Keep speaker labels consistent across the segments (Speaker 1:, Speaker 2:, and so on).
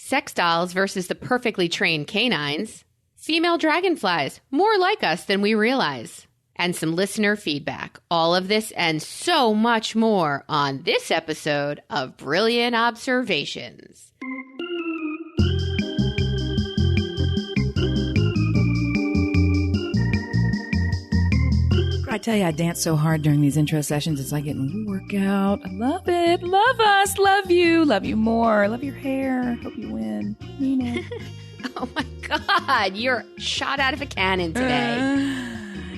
Speaker 1: sex dolls versus the perfectly trained canines, female dragonflies, more like us than we realize, and some listener feedback. All of this and so much more on this episode of Brilliant Observations.
Speaker 2: I tell you, I dance so hard during these intro sessions. It's like getting a little workout. I love it. Love us. Love you. Love you more. Love your hair. Hope you win. Nina.
Speaker 1: Oh my God. You're shot out of a cannon today.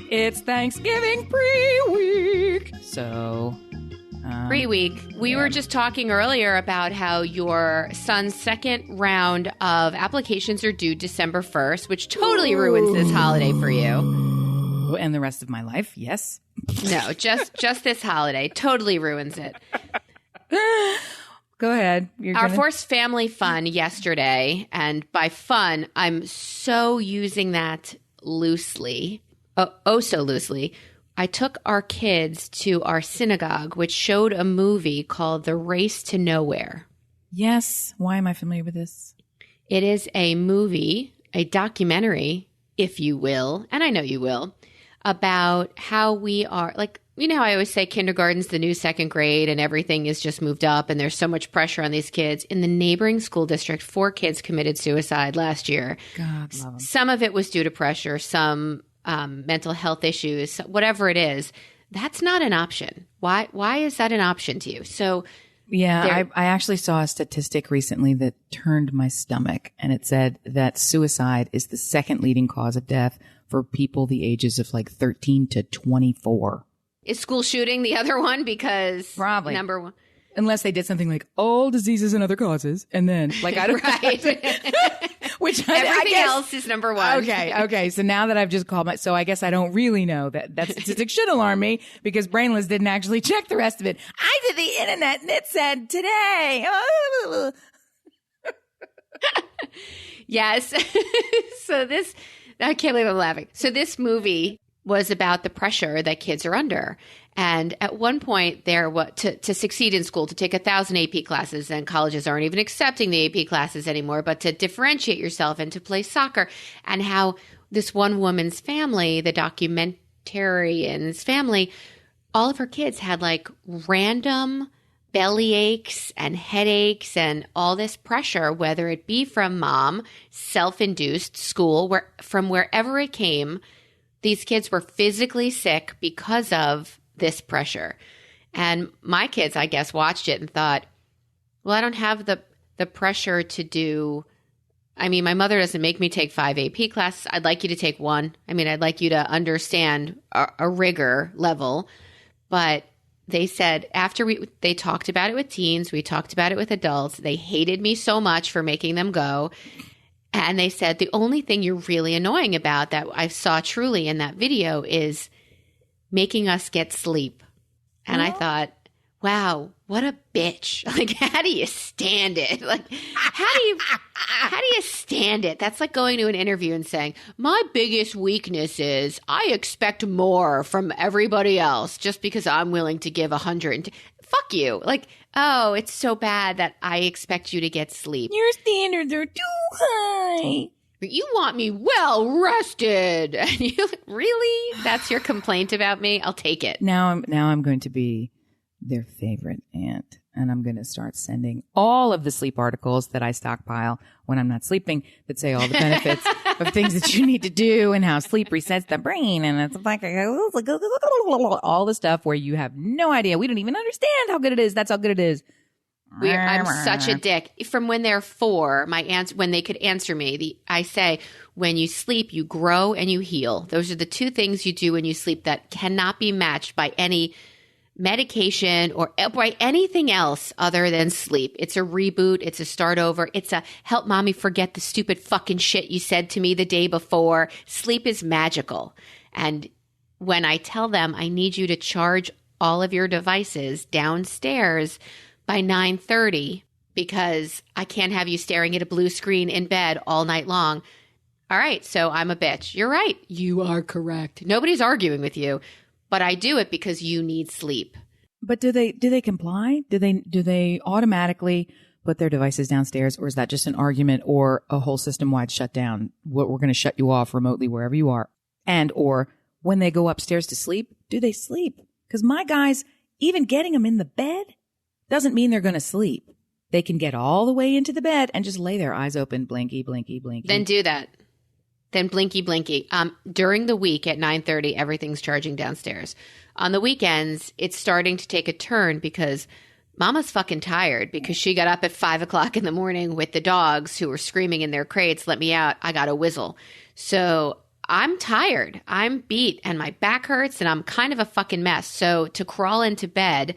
Speaker 2: It's Thanksgiving pre-week. So...
Speaker 1: Pre-week. We were just talking earlier about how your son's second round of applications are due December 1st, which totally ruins this holiday for you.
Speaker 2: And the rest of my life, yes.
Speaker 1: No, just this holiday. Totally ruins it.
Speaker 2: Go ahead.
Speaker 1: Our forced family fun yesterday, and by fun, I'm so using that loosely, oh so loosely. I took our kids to our synagogue, which showed a movie called The Race to Nowhere.
Speaker 2: Yes. Why am I familiar with this?
Speaker 1: It is a movie, a documentary, if you will, and I know you will, about how we are, like, you know how I always say kindergarten's the new second grade and everything is just moved up and there's so much pressure on these kids. In the neighboring school district, 4 kids committed suicide last year.
Speaker 2: God love them.
Speaker 1: Some of it was due to pressure, some mental health issues, whatever it is. That's not an option. Why is that an option to you? So
Speaker 2: yeah, I actually saw a statistic recently that turned my stomach, and it said that suicide is the second leading cause of death for people the ages of like 13 to 24.
Speaker 1: Is school shooting the other one? Because
Speaker 2: probably
Speaker 1: number one.
Speaker 2: Unless they did something like all diseases and other causes, and then like I don't
Speaker 1: right.
Speaker 2: Which
Speaker 1: everything
Speaker 2: I guess,
Speaker 1: else is number one.
Speaker 2: Okay. So now that I've just called so I guess I don't really know that statistic should alarm me because Brainless didn't actually check the rest of it. I did the internet and it said today.
Speaker 1: Yes. So this, I can't believe I'm laughing. So this movie was about the pressure that kids are under. And at one point, they're to succeed in school, to take 1,000 AP classes, and colleges aren't even accepting the AP classes anymore, but to differentiate yourself and to play soccer. And how this one woman's family, the documentarian's family, all of her kids had like random belly aches and headaches and all this pressure, whether it be from mom, self-induced, school, from wherever it came. These kids were physically sick because of this pressure. And my kids, I guess, watched it and thought, well, I don't have the pressure to do. I mean, my mother doesn't make me take 5 AP classes. I'd like you to take 1. I mean, I'd like you to understand a rigor level. But they said after they talked about it with teens, we talked about it with adults. They hated me so much for making them go. And they said the only thing you're really annoying about that I saw truly in that video is making us get sleep. And I thought, wow, what a bitch. Like, how do you stand it? Like, how do you stand it? That's like going to an interview and saying, my biggest weakness is I expect more from everybody else just because I'm willing to give 100. Fuck you. Like, oh, it's so bad that I expect you to get sleep.
Speaker 2: Your standards are too high.
Speaker 1: You want me well rested. And you really? That's your complaint about me? I'll take it.
Speaker 2: Now I'm going to be their favorite aunt, and I'm going to start sending all of the sleep articles that I stockpile when I'm not sleeping that say all the benefits of things that you need to do and how sleep resets the brain, and it's like all the stuff where you have no idea. We don't even understand how good it is. That's how good it is.
Speaker 1: I'm such a dick. From when they're 4, my aunts, when they could answer me, I say, when you sleep, you grow and you heal. Those are the 2 things you do when you sleep that cannot be matched by any medication or by anything else other than sleep. It's a reboot. It's a start over. It's a help mommy forget the stupid fucking shit you said to me the day before. Sleep is magical. And when I tell them I need you to charge all of your devices downstairs by 9:30 because I can't have you staring at a blue screen in bed all night long. All right, so I'm a bitch. You're right. You are correct. Nobody's arguing with you, but I do it because you need sleep.
Speaker 2: But do they comply? Do they automatically put their devices downstairs, or is that just an argument or a whole system-wide shutdown? What, we're going to shut you off remotely wherever you are. And or when they go upstairs to sleep, do they sleep? Because my guys, even getting them in the bed doesn't mean they're going to sleep. They can get all the way into the bed and just lay their eyes open, blinky, blinky, blinky.
Speaker 1: Then do that. Then blinky, blinky. During the week at 9:30, everything's charging downstairs. On the weekends, it's starting to take a turn because Mama's fucking tired because she got up at 5 o'clock in the morning with the dogs who were screaming in their crates, let me out, I got a whizzle. So I'm tired. I'm beat and my back hurts and I'm kind of a fucking mess. So to crawl into bed,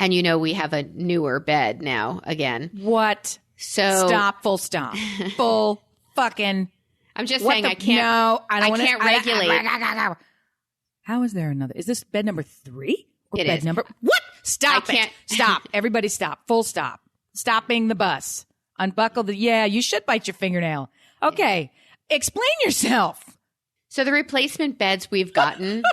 Speaker 1: and you know we have a newer bed now again.
Speaker 2: What?
Speaker 1: So
Speaker 2: Stop, full stop. Full fucking.
Speaker 1: I'm just
Speaker 2: What
Speaker 1: saying
Speaker 2: the-
Speaker 1: I can't.
Speaker 2: No, I
Speaker 1: can't regulate.
Speaker 2: How is there another? Is this bed number 3 or
Speaker 1: It
Speaker 2: bed
Speaker 1: is.
Speaker 2: number? What? Stop
Speaker 1: I
Speaker 2: it!
Speaker 1: can't-
Speaker 2: Stop! Everybody, stop! Full stop! Stopping the bus. Unbuckle the. Yeah, you should bite your fingernail. Okay, explain yourself.
Speaker 1: So the replacement beds we've gotten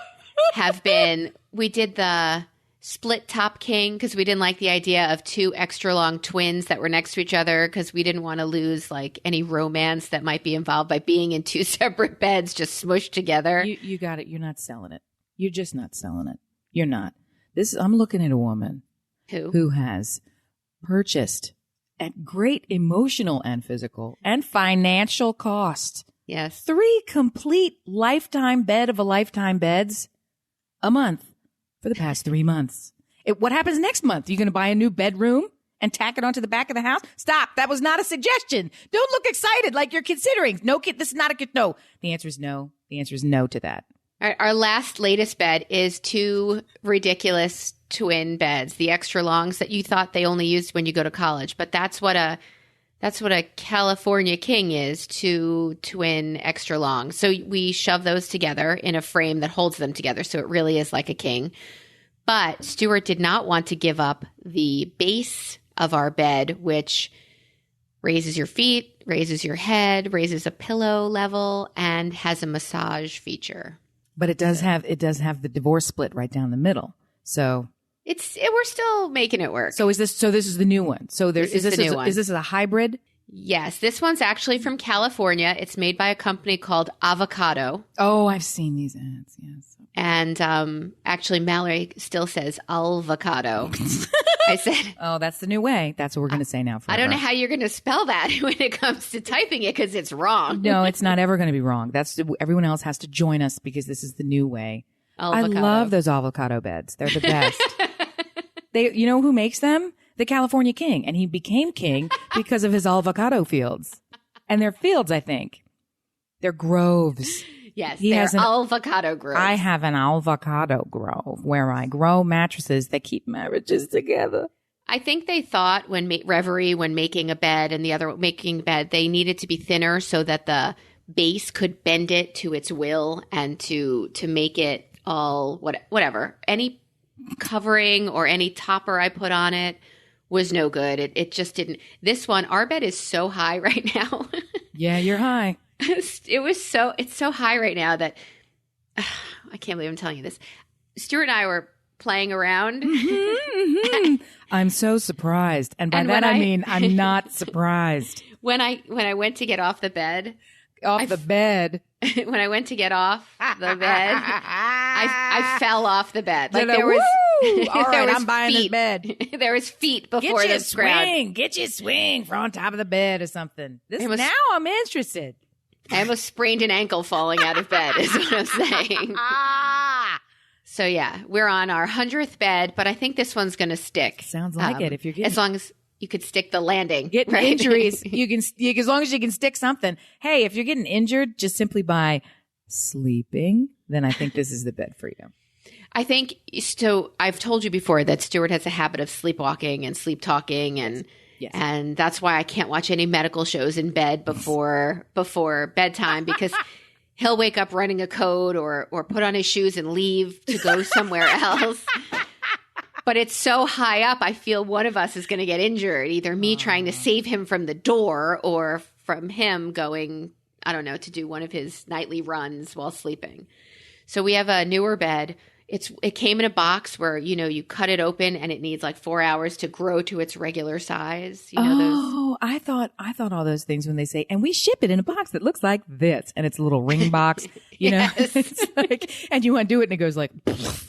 Speaker 1: have been, we did the split top king because we didn't like the idea of 2 extra long twins that were next to each other because we didn't want to lose like any romance that might be involved by being in 2 separate beds just smushed together.
Speaker 2: You got it. You're not selling it. You're just not selling it. You're not. I'm looking at a woman who has purchased at great emotional and physical and financial cost
Speaker 1: Yes.
Speaker 2: 3 complete lifetime bed of a lifetime beds a month for the past 3 months. What happens next month? You going to buy a new bedroom and tack it onto the back of the house? Stop. That was not a suggestion. Don't look excited like you're considering. No, kid, this is not a kid. No. The answer is no. The answer is no to that.
Speaker 1: All right, our latest bed is 2 ridiculous twin beds, the extra longs that you thought they only used when you go to college. But that's what a California king is, 2 twin extra long. So we shove those together in a frame that holds them together. So it really is like a king. But Stuart did not want to give up the base of our bed, which raises your feet, raises your head, raises a pillow level, and has a massage feature.
Speaker 2: But it does have the divorce split right down the middle. So
Speaker 1: We're still making it work.
Speaker 2: this is the new one. So
Speaker 1: This is the new one.
Speaker 2: Is this a hybrid?
Speaker 1: Yes, this one's actually from California. It's made by a company called Avocado.
Speaker 2: Oh, I've seen these ads. Yes.
Speaker 1: And actually, Mallory still says avocado. I said,
Speaker 2: Oh, that's the new way. That's what we're going to say now.
Speaker 1: I don't know
Speaker 2: forever.
Speaker 1: how you're going to spell that when it comes to typing it because it's wrong.
Speaker 2: No, it's not ever going to be wrong. Everyone else has to join us because this is the new way.
Speaker 1: Avocado.
Speaker 2: I love those avocado beds. They're the best. You know who makes them? The California king. And he became king because of his avocado fields. And they're fields, I think. They're groves.
Speaker 1: Yes,
Speaker 2: He
Speaker 1: they're
Speaker 2: has an-
Speaker 1: avocado groves.
Speaker 2: I have an avocado grove where I grow mattresses that keep marriages together.
Speaker 1: I think they thought when Reverie, when making a bed and the other making a bed, they needed to be thinner so that the base could bend it to its will and to make it all whatever. Any covering or any topper I put on it was no good. It just didn't. This one, our bed is so high right now.
Speaker 2: Yeah, you're high.
Speaker 1: It's so high right now that I can't believe I'm telling you this. Stuart and I were playing around.
Speaker 2: I'm so surprised. And by
Speaker 1: And
Speaker 2: that
Speaker 1: when
Speaker 2: I
Speaker 1: I-
Speaker 2: mean I'm not surprised.
Speaker 1: When I went to get off the bed,
Speaker 2: Off the bed.
Speaker 1: when I went to get off the bed, I fell off the bed. Like there
Speaker 2: Woo!
Speaker 1: was,
Speaker 2: All
Speaker 1: there
Speaker 2: right,
Speaker 1: was
Speaker 2: I'm buying this
Speaker 1: feet.
Speaker 2: bed.
Speaker 1: There was feet before
Speaker 2: Get your
Speaker 1: the ground.
Speaker 2: swing. Get your swing from on top of the bed or something.
Speaker 1: It was-
Speaker 2: Now I'm interested.
Speaker 1: I almost sprained an ankle falling out of bed. Is what I'm saying. So yeah, we're on our 100th bed, but I think this one's going to stick.
Speaker 2: Sounds like it. If you're getting
Speaker 1: as long as you could stick the landing,
Speaker 2: getting
Speaker 1: right?
Speaker 2: injuries, as long as you can stick something. Hey, if you're getting injured just simply by sleeping, then I think this is the bed for you.
Speaker 1: I think so. I've told you before that Stuart has a habit of sleepwalking and sleep talking, and
Speaker 2: Yes.
Speaker 1: and that's why I can't watch any medical shows in bed before bedtime because he'll wake up running a code or put on his shoes and leave to go somewhere else. But it's so high up, I feel one of us is going to get injured, either me trying to save him from the door or from him going, I don't know, to do one of his nightly runs while sleeping. So we have a newer bed. it came in a box where, you know, you cut it open and it needs like 4 hours to grow to its regular size. You know,
Speaker 2: Oh, I thought all those things when they say, and we ship it in a box that looks like this, and it's a little ring box, you know, it's like, and you undo it and it goes like,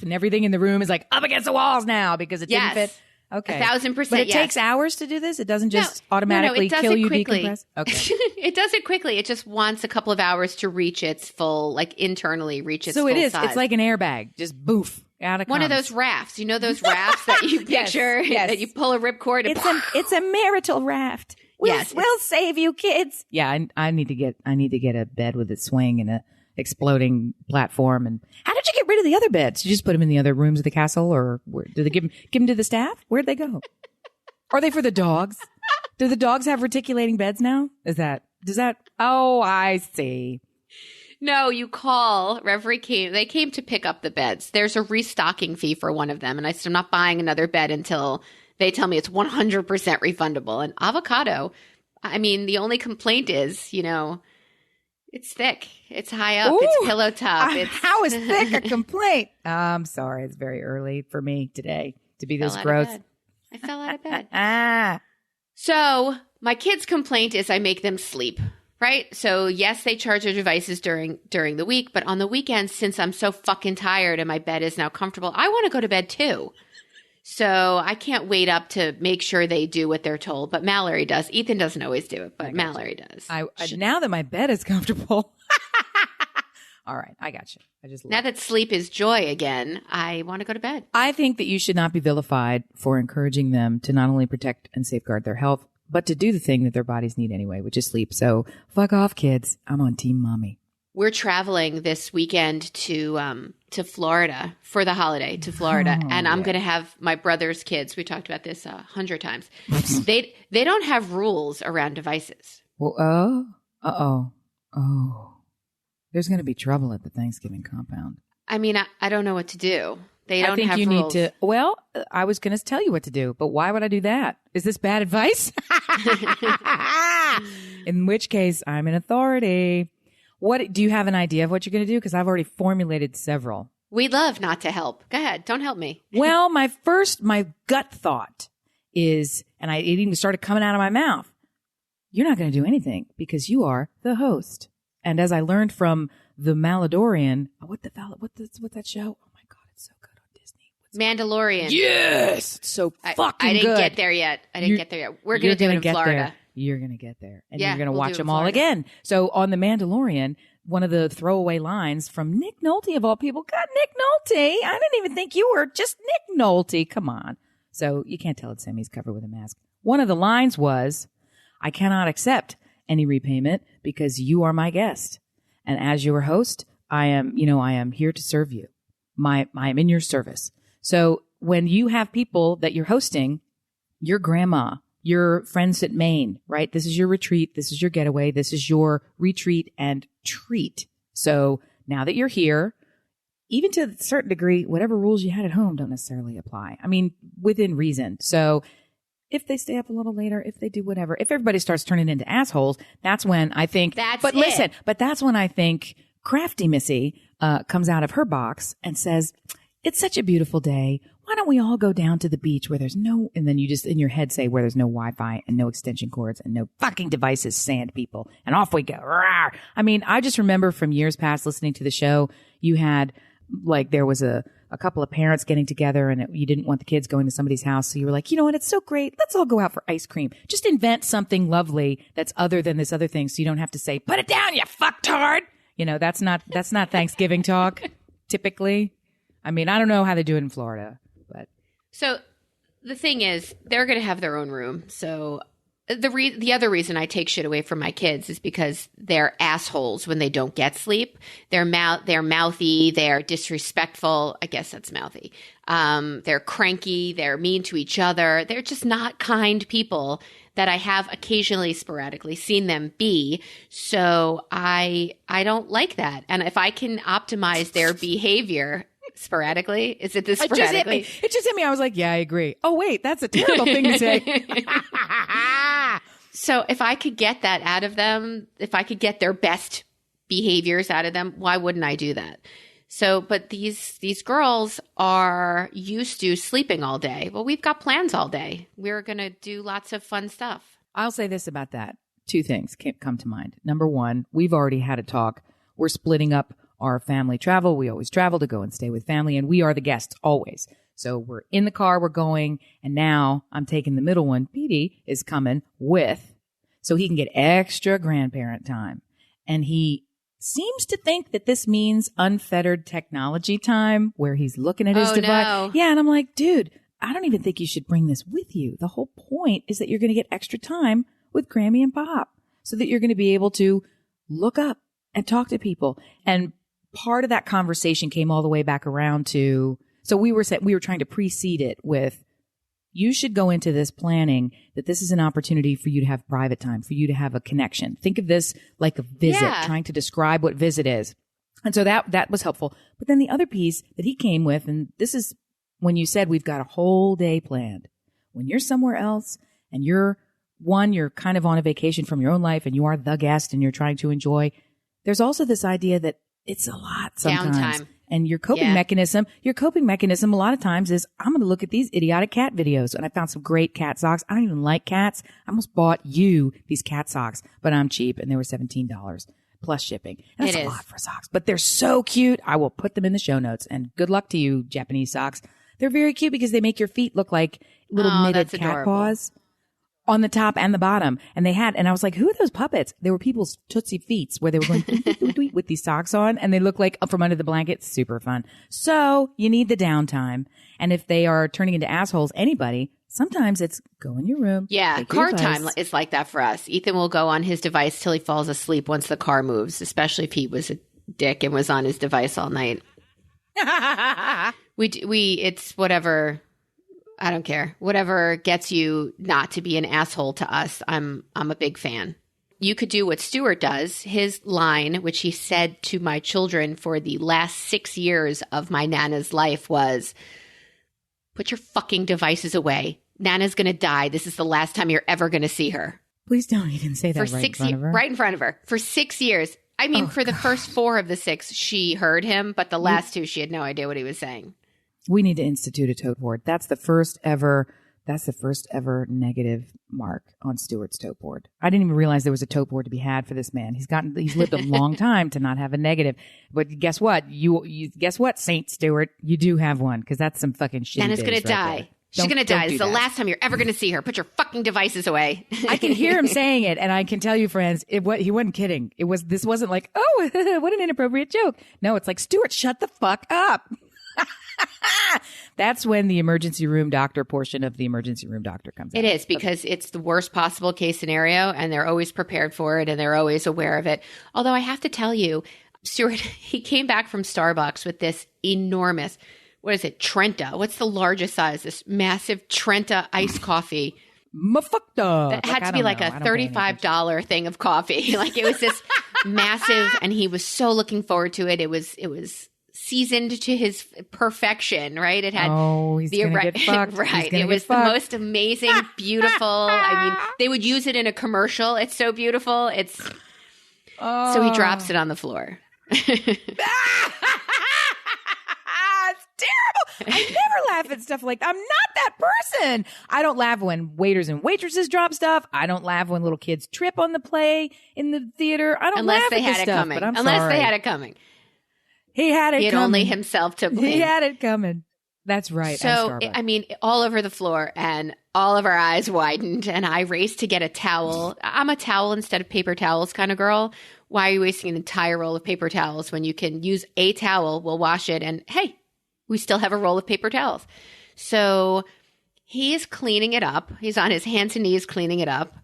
Speaker 2: and everything in the room is like up against the walls now because it didn't fit. Okay.
Speaker 1: 1,000%.
Speaker 2: But it takes hours to do this? It doesn't just automatically
Speaker 1: it does
Speaker 2: kill
Speaker 1: it
Speaker 2: you,
Speaker 1: quickly.
Speaker 2: decompress? Okay.
Speaker 1: It does it quickly. It just wants a couple of hours to reach its full, like internally reach its full
Speaker 2: So it is.
Speaker 1: size.
Speaker 2: It's like an airbag. Just boof. Out of
Speaker 1: one of those rafts. You know those rafts that you picture
Speaker 2: yes.
Speaker 1: that you pull a ripcord and
Speaker 2: It's a marital raft. We'll save you, kids. Yeah, I need to get a bed with a swing and a exploding platform. And how did you get rid of the other beds? You just put them in the other rooms of the castle, or do they give them to the staff? Where'd they go? Are they for the dogs? Do the dogs have reticulating beds now? Does that? Oh, I see.
Speaker 1: No, you call. Reverie came. They came to pick up the beds. There's a restocking fee for one of them, and I said I'm not buying another bed until they tell me it's 100% refundable. And avocado, I mean, the only complaint is, you know, it's thick. It's high up.
Speaker 2: Ooh,
Speaker 1: it's pillow top.
Speaker 2: How is thick a complaint? I'm sorry. It's very early for me today to be this gross.
Speaker 1: I fell out of bed. So my kids' complaint is I make them sleep. Right? So yes, they charge their devices during the week, but on the weekends, since I'm so fucking tired and my bed is now comfortable, I want to go to bed too. So I can't wait up to make sure they do what they're told. But Mallory does. Ethan doesn't always do it, but Mallory does.
Speaker 2: Now that my bed is comfortable. All right, I got you.
Speaker 1: Now that sleep is joy again, I want to go to bed.
Speaker 2: I think that you should not be vilified for encouraging them to not only protect and safeguard their health, but to do the thing that their bodies need anyway, which is sleep. So fuck off, kids. I'm on Team Mommy.
Speaker 1: We're traveling this weekend to Florida for the holiday to Florida. And I'm going to have my brother's kids. We talked about this 100 times. They don't have rules around devices.
Speaker 2: Well, oh. There's going to be trouble at the Thanksgiving compound.
Speaker 1: I mean, I don't know what to do. They don't have rules.
Speaker 2: I think you need to. Well, I was going to tell you what to do, but why would I do that? Is this bad advice? In which case, I'm an authority. What do you have an idea of what you're going to do? Because I've already formulated several.
Speaker 1: We'd love not to help. Go ahead. Don't help me.
Speaker 2: Well, my gut thought is, and it even started coming out of my mouth, you're not going to do anything because you are the host. And as I learned from the Maladorian, what's that show? Oh my God, it's so good on Disney.
Speaker 1: Mandalorian.
Speaker 2: Yes, it's so fucking good.
Speaker 1: I didn't get there yet. We're going to do it in Florida.
Speaker 2: You're going to get there. And you're going to watch them all again. So on The Mandalorian, one of the throwaway lines from Nick Nolte, of all people. God, Nick Nolte. I didn't even think you were just Nick Nolte. Come on. So you can't tell it's him. He's covered with a mask. One of the lines was, I cannot accept any repayment because you are my guest. And as your host, I am here to serve you. I am in your service. So when you have people that you're hosting, your grandma, your friends at Maine, right? This is your retreat. This is your getaway. This is your retreat and treat. So now that you're here, even to a certain degree, whatever rules you had at home don't necessarily apply. I mean, within reason. So if they stay up a little later, if they do whatever, if everybody starts turning into assholes, that's when I think, that's when I think crafty Missy comes out of her box and says, it's such a beautiful day. Why don't we all go down to the beach where there's no, and then you just in your head say where there's no Wi-Fi and no extension cords and no fucking devices, sand people. And off we go. Rawr. I mean, I just remember from years past listening to the show, you had like, there was a couple of parents getting together and you didn't want the kids going to somebody's house. So you were like, you know what? It's so great. Let's all go out for ice cream. Just invent something lovely that's other than this other thing. So you don't have to say, put it down, you fucktard. You know, that's not Thanksgiving talk typically. I mean, I don't know how they do it in Florida, but.
Speaker 1: So the thing is, they're going to have their own room. So the other reason I take shit away from my kids is because they're assholes when they don't get sleep. They're mouthy. They're disrespectful. I guess that's mouthy. They're cranky. They're mean to each other. They're just not kind people that I have occasionally, sporadically seen them be. So I don't like that. And if I can optimize their behavior sporadically, is it this sporadically?
Speaker 2: It just hit me. I was like, yeah, I agree. Oh, wait, that's a terrible thing to say.
Speaker 1: So if I could get that out of them, if I could get their best behaviors out of them, why wouldn't I do that? So, but these girls are used to sleeping all day. Well, we've got plans all day. We're going to do lots of fun stuff.
Speaker 2: I'll say this about that. Two things can't come to mind. Number one, we've already had a talk. We're splitting up our family travel. We always travel to go and stay with family, and we are the guests always. So we're in the car, we're going, and now I'm taking the middle one. Petey is coming with, so he can get extra grandparent time. And he seems to think that this means unfettered technology time where he's looking at his device.
Speaker 1: No.
Speaker 2: Yeah, and I'm like, dude, I don't even think you should bring this with you. The whole point is that you're going to get extra time with Grammy and Pop so that you're going to be able to look up and talk to people. And part of that conversation came all the way back around to, so we were trying to precede it with, you should go into this planning that this is an opportunity for you to have private time, for you to have a connection. Think of this like a visit, trying to describe what visit is. And so that was helpful. But then the other piece that he came with, and this is when you said we've got a whole day planned. When you're somewhere else and you're kind of on a vacation from your own life and you are the guest and you're trying to enjoy, there's also this idea that it's a lot sometimes.
Speaker 1: Downtime.
Speaker 2: And your coping mechanism a lot of times is, I'm going to look at these idiotic cat videos. And I found some great cat socks. I don't even like cats. I almost bought you these cat socks, but I'm cheap and they were $17 plus shipping. And that's a lot for socks, but they're so cute. I will put them in the show notes, and good luck to you, Japanese socks. They're very cute because they make your feet look like little knitted cat paws on the top and the bottom. And I was like, who are those puppets? They were people's Tootsie Feets where they were going with these socks on, and they look like up from under the blanket. Super fun. So you need the downtime. And if they are turning into assholes, anybody, sometimes it's go in your room.
Speaker 1: Yeah. Car time is like that for us. Ethan will go on his device till he falls asleep once the car moves, especially if he was a dick and was on his device all night. It's whatever. I don't care. Whatever gets you not to be an asshole to us, I'm a big fan. You could do what Stuart does. His line, which he said to my children for the last 6 years of my Nana's life, was, put your fucking devices away. Nana's going to die. This is the last time you're ever going to see her.
Speaker 2: Please don't even say that right in front of her.
Speaker 1: Right in front of her. For 6 years. I mean, the first 4 of the 6, she heard him, but the last 2, she had no idea what he was saying.
Speaker 2: We need to institute a tote board. That's the first ever negative mark on Stuart's tote board. I didn't even realize there was a tote board to be had for this man. He's lived a long time to not have a negative. But guess what? You guess what, Saint Stuart? You do have one, because that's some fucking shit.
Speaker 1: Nana's going to die. She's going to die. It's the last time you're ever going to see her. Put your fucking devices away.
Speaker 2: I can hear him saying it, and I can tell you, friends, he wasn't kidding. This wasn't like, oh, what an inappropriate joke. No, it's like, Stuart, shut the fuck up. That's when the emergency room doctor portion of the emergency room doctor comes out.
Speaker 1: It is, because it's the worst possible case scenario, and they're always prepared for it, and they're always aware of it. Although I have to tell you, Stuart, he came back from Starbucks with this enormous, what is it, Trenta? What's the largest size? This massive Trenta iced coffee.
Speaker 2: Mafukta.
Speaker 1: That had to be like a $35 thing of coffee. Like, it was this massive, and he was so looking forward to it. It was seasoned to his perfection, right? It had
Speaker 2: he's gonna get fucked.
Speaker 1: Right. It was the most amazing, beautiful. I mean, they would use it in a commercial. It's so beautiful. So he drops it on the floor.
Speaker 2: It's terrible. I never laugh at stuff like that. I'm not that person. I don't laugh when waiters and waitresses drop stuff. I don't laugh when little kids trip on the play in the theater. I don't laugh at this stuff, but I'm sorry.
Speaker 1: Unless they had it coming.
Speaker 2: He had it coming.
Speaker 1: He had only himself to blame.
Speaker 2: He had it coming. That's right.
Speaker 1: So, I mean, all over the floor, and all of our eyes widened, and I raced to get a towel. I'm a towel instead of paper towels kind of girl. Why are you wasting an entire roll of paper towels when you can use a towel, we'll wash it, and hey, we still have a roll of paper towels. So he is cleaning it up. He's on his hands and knees cleaning it up.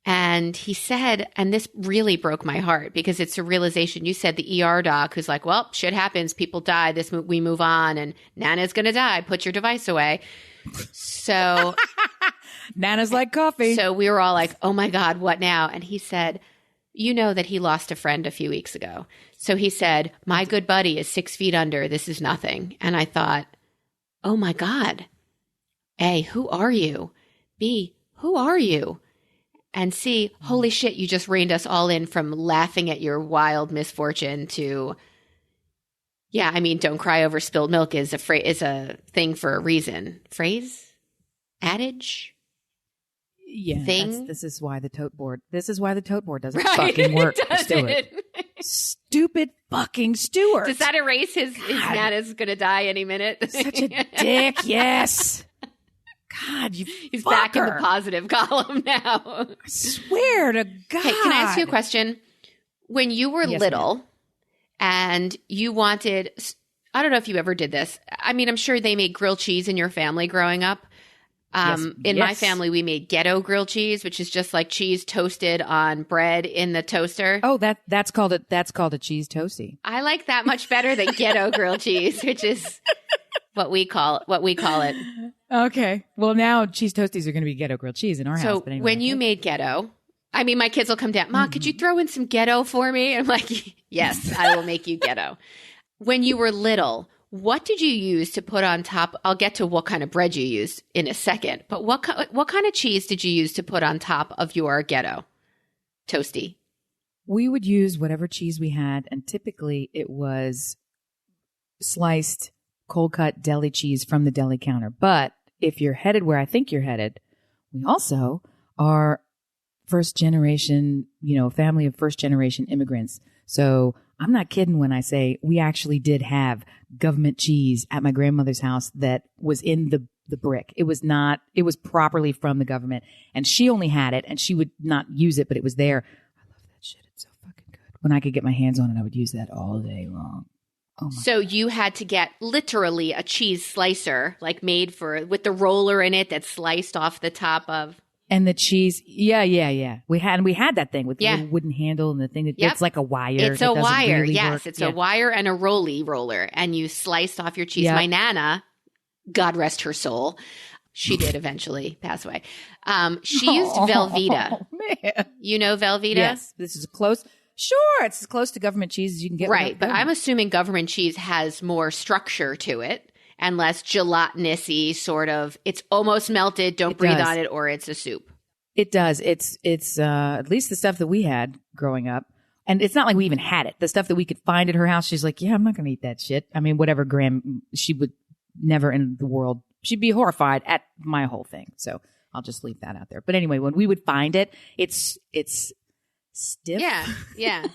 Speaker 1: And he said, and this really broke my heart, because it's a realization. You said the ER doc who's like, well, shit happens. People die. We move on, and Nana's going to die. Put your device away. So
Speaker 2: Nana's like coffee.
Speaker 1: So we were all like, oh my God, what now? And he said, you know that he lost a friend a few weeks ago. So he said, my good buddy is 6 feet under. This is nothing. And I thought, oh my God. A, who are you? B, who are you? And C, holy shit, you just reined us all in from laughing at your wild misfortune to, Yeah, I mean, don't cry over spilled milk is a thing for a reason. Phrase? Adage?
Speaker 2: Yeah,
Speaker 1: Thing?
Speaker 2: this is why the tote board doesn't
Speaker 1: Right,
Speaker 2: fucking work
Speaker 1: it
Speaker 2: for Stuart.
Speaker 1: doesn't.
Speaker 2: Stupid fucking Stuart.
Speaker 1: Does that erase his Nana's going to die any minute?
Speaker 2: Such a dick, yes. God, you
Speaker 1: He's
Speaker 2: fucker.
Speaker 1: back in the positive column now.
Speaker 2: I swear to God.
Speaker 1: Hey, can I ask you a question? When you were
Speaker 2: Yes,
Speaker 1: little and you wanted, I don't know if you ever did this. I mean, I'm sure they made grilled cheese in your family growing up. In my
Speaker 2: Yes.
Speaker 1: family, we made ghetto grilled cheese, which is just like cheese toasted on bread in the toaster.
Speaker 2: Oh, that's called a cheese toasty.
Speaker 1: I like that much better than ghetto grilled cheese, which is what we call it.
Speaker 2: Okay. Well, now cheese toasties are going to be ghetto grilled cheese in our house.
Speaker 1: So
Speaker 2: But anyway,
Speaker 1: when you made ghetto, I mean, my kids will come down. Ma, could you throw in some ghetto for me? I'm like, yes, I will make you ghetto. When you were little, what did you use to put on top? I'll get to what kind of bread you used in a second. But what kind of cheese did you use to put on top of your ghetto toasty?
Speaker 2: we would use whatever cheese we had, and typically it was sliced, cold cut deli cheese from the deli counter. But if you're headed where I think you're headed, we also are first generation, family of first generation immigrants. So I'm not kidding when I say we actually did have government cheese at my grandmother's house that was in the brick. It was properly from the government, and she only had it and she would not use it, but it was there. I love that shit. It's so fucking good. When I could get my hands on it, I would use that all day long. Oh my
Speaker 1: So you had to get literally a cheese slicer, like made with the roller in it that's sliced off the top of.
Speaker 2: And the cheese, yeah. We had that thing with the little wooden handle and the thing that it's like a wire.
Speaker 1: It's
Speaker 2: that
Speaker 1: a
Speaker 2: doesn't
Speaker 1: wire,
Speaker 2: really
Speaker 1: yes.
Speaker 2: work.
Speaker 1: It's a wire and a roller, and you sliced off your cheese.
Speaker 2: Yep.
Speaker 1: My Nana, God rest her soul, she did eventually pass away. She used Velveeta.
Speaker 2: Oh, man.
Speaker 1: You know Velveeta?
Speaker 2: Yes, this is close. Sure, it's as close to government cheese as you can get.
Speaker 1: Right, but
Speaker 2: without
Speaker 1: I'm assuming government cheese has more structure to it and less gelatinous-y sort of. It's almost melted, don't breathe
Speaker 2: does.
Speaker 1: on it, or it's a soup.
Speaker 2: It does. It's at least the stuff that we had growing up. And it's not like we even had it. The stuff that we could find at her house, she's like, yeah, I'm not going to eat that shit. I mean, whatever she would never in the world. She'd be horrified at my whole thing. So I'll just leave that out there. But anyway, when we would find it, it's stiff.
Speaker 1: Yeah.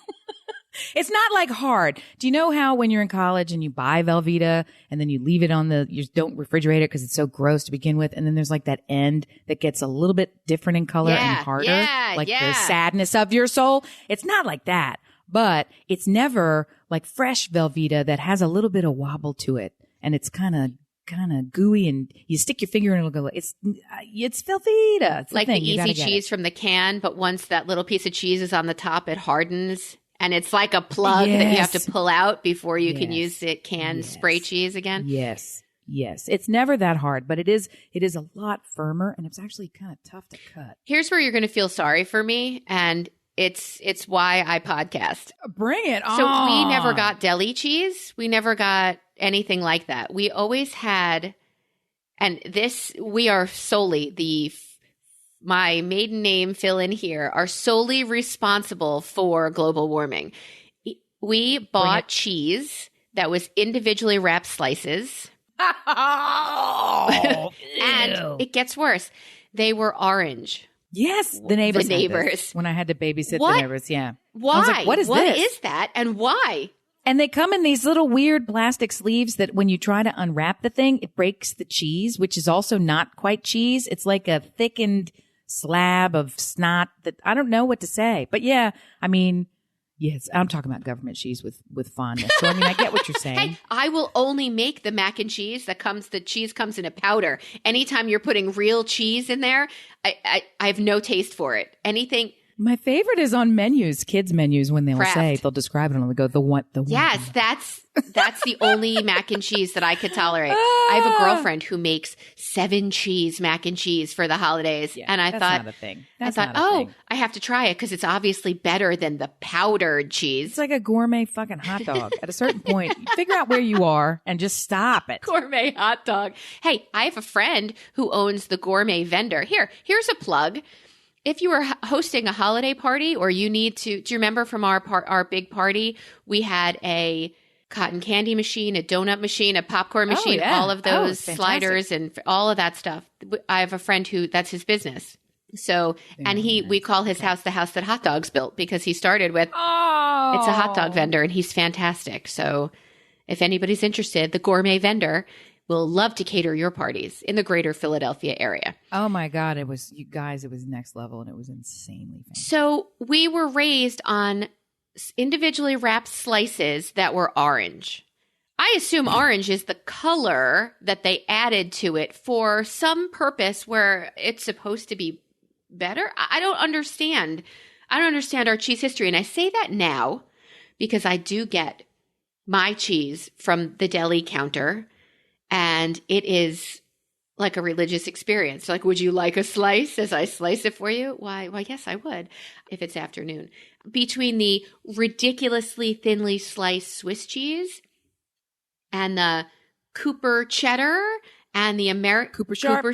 Speaker 2: It's not like hard. Do you know how when you're in college and you buy Velveeta and then you leave it you don't refrigerate it because it's so gross to begin with, and then there's like that end that gets a little bit different in color and harder, the sadness of your soul? It's not like that, but it's never like fresh Velveeta that has a little bit of wobble to it, and it's kind of gooey, and you stick your finger in, it'll go. It's Velveeta. It's
Speaker 1: like
Speaker 2: thing.
Speaker 1: the
Speaker 2: You gotta
Speaker 1: easy
Speaker 2: get
Speaker 1: cheese
Speaker 2: it.
Speaker 1: from the can, but once that little piece of cheese is on the top, it hardens. And it's like a plug that you have to pull out before you can use it canned spray cheese again.
Speaker 2: Yes. It's never that hard, but it is a lot firmer, and it's actually kind of tough to cut.
Speaker 1: Here's where you're going to feel sorry for me, and it's why I podcast.
Speaker 2: Bring it on.
Speaker 1: So we never got deli cheese. We never got anything like that. We always had, and we are solely my maiden name, fill in here, are solely responsible for global warming. We bought cheese that was individually wrapped slices.
Speaker 2: Oh,
Speaker 1: And it gets worse. They were orange.
Speaker 2: yes, the neighbors.
Speaker 1: The
Speaker 2: had
Speaker 1: neighbors.
Speaker 2: this when I had to babysit
Speaker 1: What?
Speaker 2: the neighbors. Yeah.
Speaker 1: Why?
Speaker 2: I was like, what is
Speaker 1: What
Speaker 2: this?
Speaker 1: is that, and why?
Speaker 2: And they come in these little weird plastic sleeves that when you try to unwrap the thing, it breaks the cheese, which is also not quite cheese. It's like a thickened slab of snot that I don't know what to say. But yeah, I mean, yes, I'm talking about government cheese with fondness. So I mean, I get what you're saying.
Speaker 1: Hey, I will only make the mac and cheese the cheese comes in a powder. Anytime you're putting real cheese in there, I have no taste for it. Anything.
Speaker 2: My favorite is on menus, kids menus, when they'll describe it and they'll go, the one.
Speaker 1: Yes, that's the only mac and cheese that I could tolerate. I have a girlfriend who makes 7 cheese mac and cheese for the holidays.
Speaker 2: Yeah,
Speaker 1: and I
Speaker 2: that's
Speaker 1: thought,
Speaker 2: not a thing.
Speaker 1: I have to try it because it's obviously better than the powdered cheese.
Speaker 2: It's like a gourmet fucking hot dog. At a certain point, you figure out where you are and just stop it.
Speaker 1: Gourmet hot dog. Hey, I have a friend who owns the gourmet vendor. Here's a plug. If you were hosting a holiday party or you need to, do you remember from our big party, we had a cotton candy machine, a donut machine, a popcorn machine,
Speaker 2: yeah.
Speaker 1: all of those
Speaker 2: fantastic.
Speaker 1: sliders and all of that stuff. I have a friend who that's his business. So, and we call his house the house that hot dogs built because he started with,
Speaker 2: Oh.
Speaker 1: it's a hot dog vendor and he's fantastic. So if anybody's interested, the gourmet vendor will love to cater your parties in the greater Philadelphia area.
Speaker 2: Oh my God. It was, you guys, it was next level and it was insanely fantastic.
Speaker 1: So we were raised on individually wrapped slices that were orange. I assume orange is the color that they added to it for some purpose where it's supposed to be better. I don't understand. I don't understand our cheese history. And I say that now because I do get my cheese from the deli counter and it is like a religious experience. Like, would you like a slice as I slice it for you? Why, yes, I would if it's afternoon. Between the ridiculously thinly sliced Swiss cheese and the Cooper cheddar and the
Speaker 2: Cooper Sharp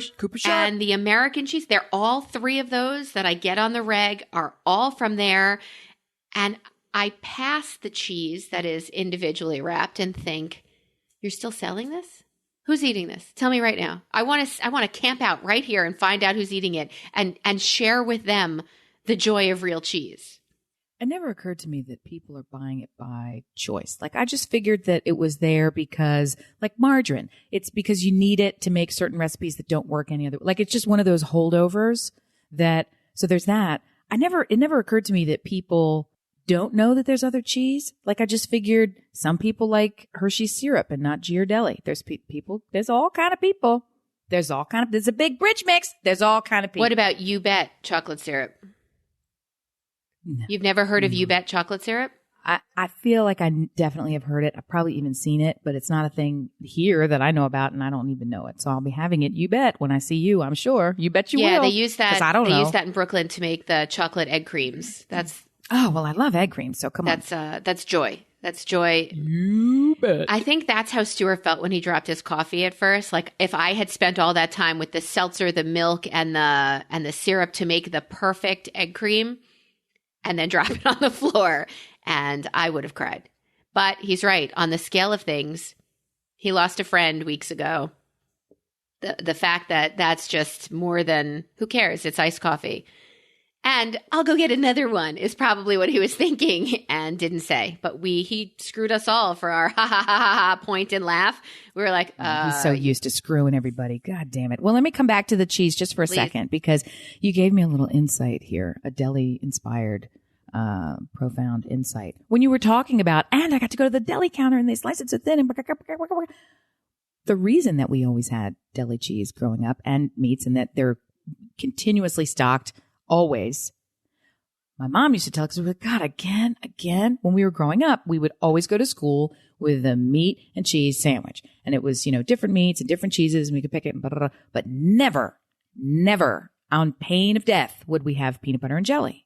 Speaker 1: and the American cheese, they're all three of those that I get on the reg are all from there. And I pass the cheese that is individually wrapped and think, you're still selling this? Who's eating this? Tell me right now. I want to camp out right here and find out who's eating it and share with them the joy of real cheese.
Speaker 2: It never occurred to me that people are buying it by choice. Like, I just figured that it was there because, like margarine, it's because you need it to make certain recipes that don't work any other. Like, it's just one of those holdovers that, so there's that. It never occurred to me that people don't know that there's other cheese. Like, I just figured some people like Hershey's syrup and not Ghirardelli. There's people, there's all kind of people. There's a big bridge mix. There's all kind of people.
Speaker 1: What about You Bet chocolate syrup?
Speaker 2: No.
Speaker 1: You've never heard of You Bet chocolate syrup?
Speaker 2: I feel like I definitely have heard it. I've probably even seen it, but it's not a thing here that I know about, and I don't even know it. So I'll be having it. You bet when I see you. I'm sure. You bet you will.
Speaker 1: Yeah, they use that.
Speaker 2: 'Cause I don't know.
Speaker 1: Use that in Brooklyn to make the chocolate egg creams.
Speaker 2: Oh well, I love egg cream. So come on.
Speaker 1: That's joy. That's joy.
Speaker 2: You bet.
Speaker 1: I think that's how Stuart felt when he dropped his coffee at first. Like, if I had spent all that time with the seltzer, the milk, and the syrup to make the perfect egg cream, and then drop it on the floor, and I would have cried. But he's right. On the scale of things, he lost a friend weeks ago. The fact that that's just more than, who cares? It's iced coffee. And I'll go get another one is probably what he was thinking and didn't say. But he screwed us all for our ha ha ha ha point and laugh. We were like,
Speaker 2: he's so used to screwing everybody. God damn it. Well, let me come back to the cheese just for a
Speaker 1: Please.
Speaker 2: second, because you gave me a little insight here, a deli inspired, profound insight. When you were talking about, and I got to go to the deli counter and they slice it so thin and the reason that we always had deli cheese growing up and meats and that they're continuously stocked always. My mom used to tell us, because we were like, God, again. When we were growing up, we would always go to school with a meat and cheese sandwich. And it was, different meats and different cheeses and we could pick it, and blah, blah, blah. But never on pain of death would we have peanut butter and jelly.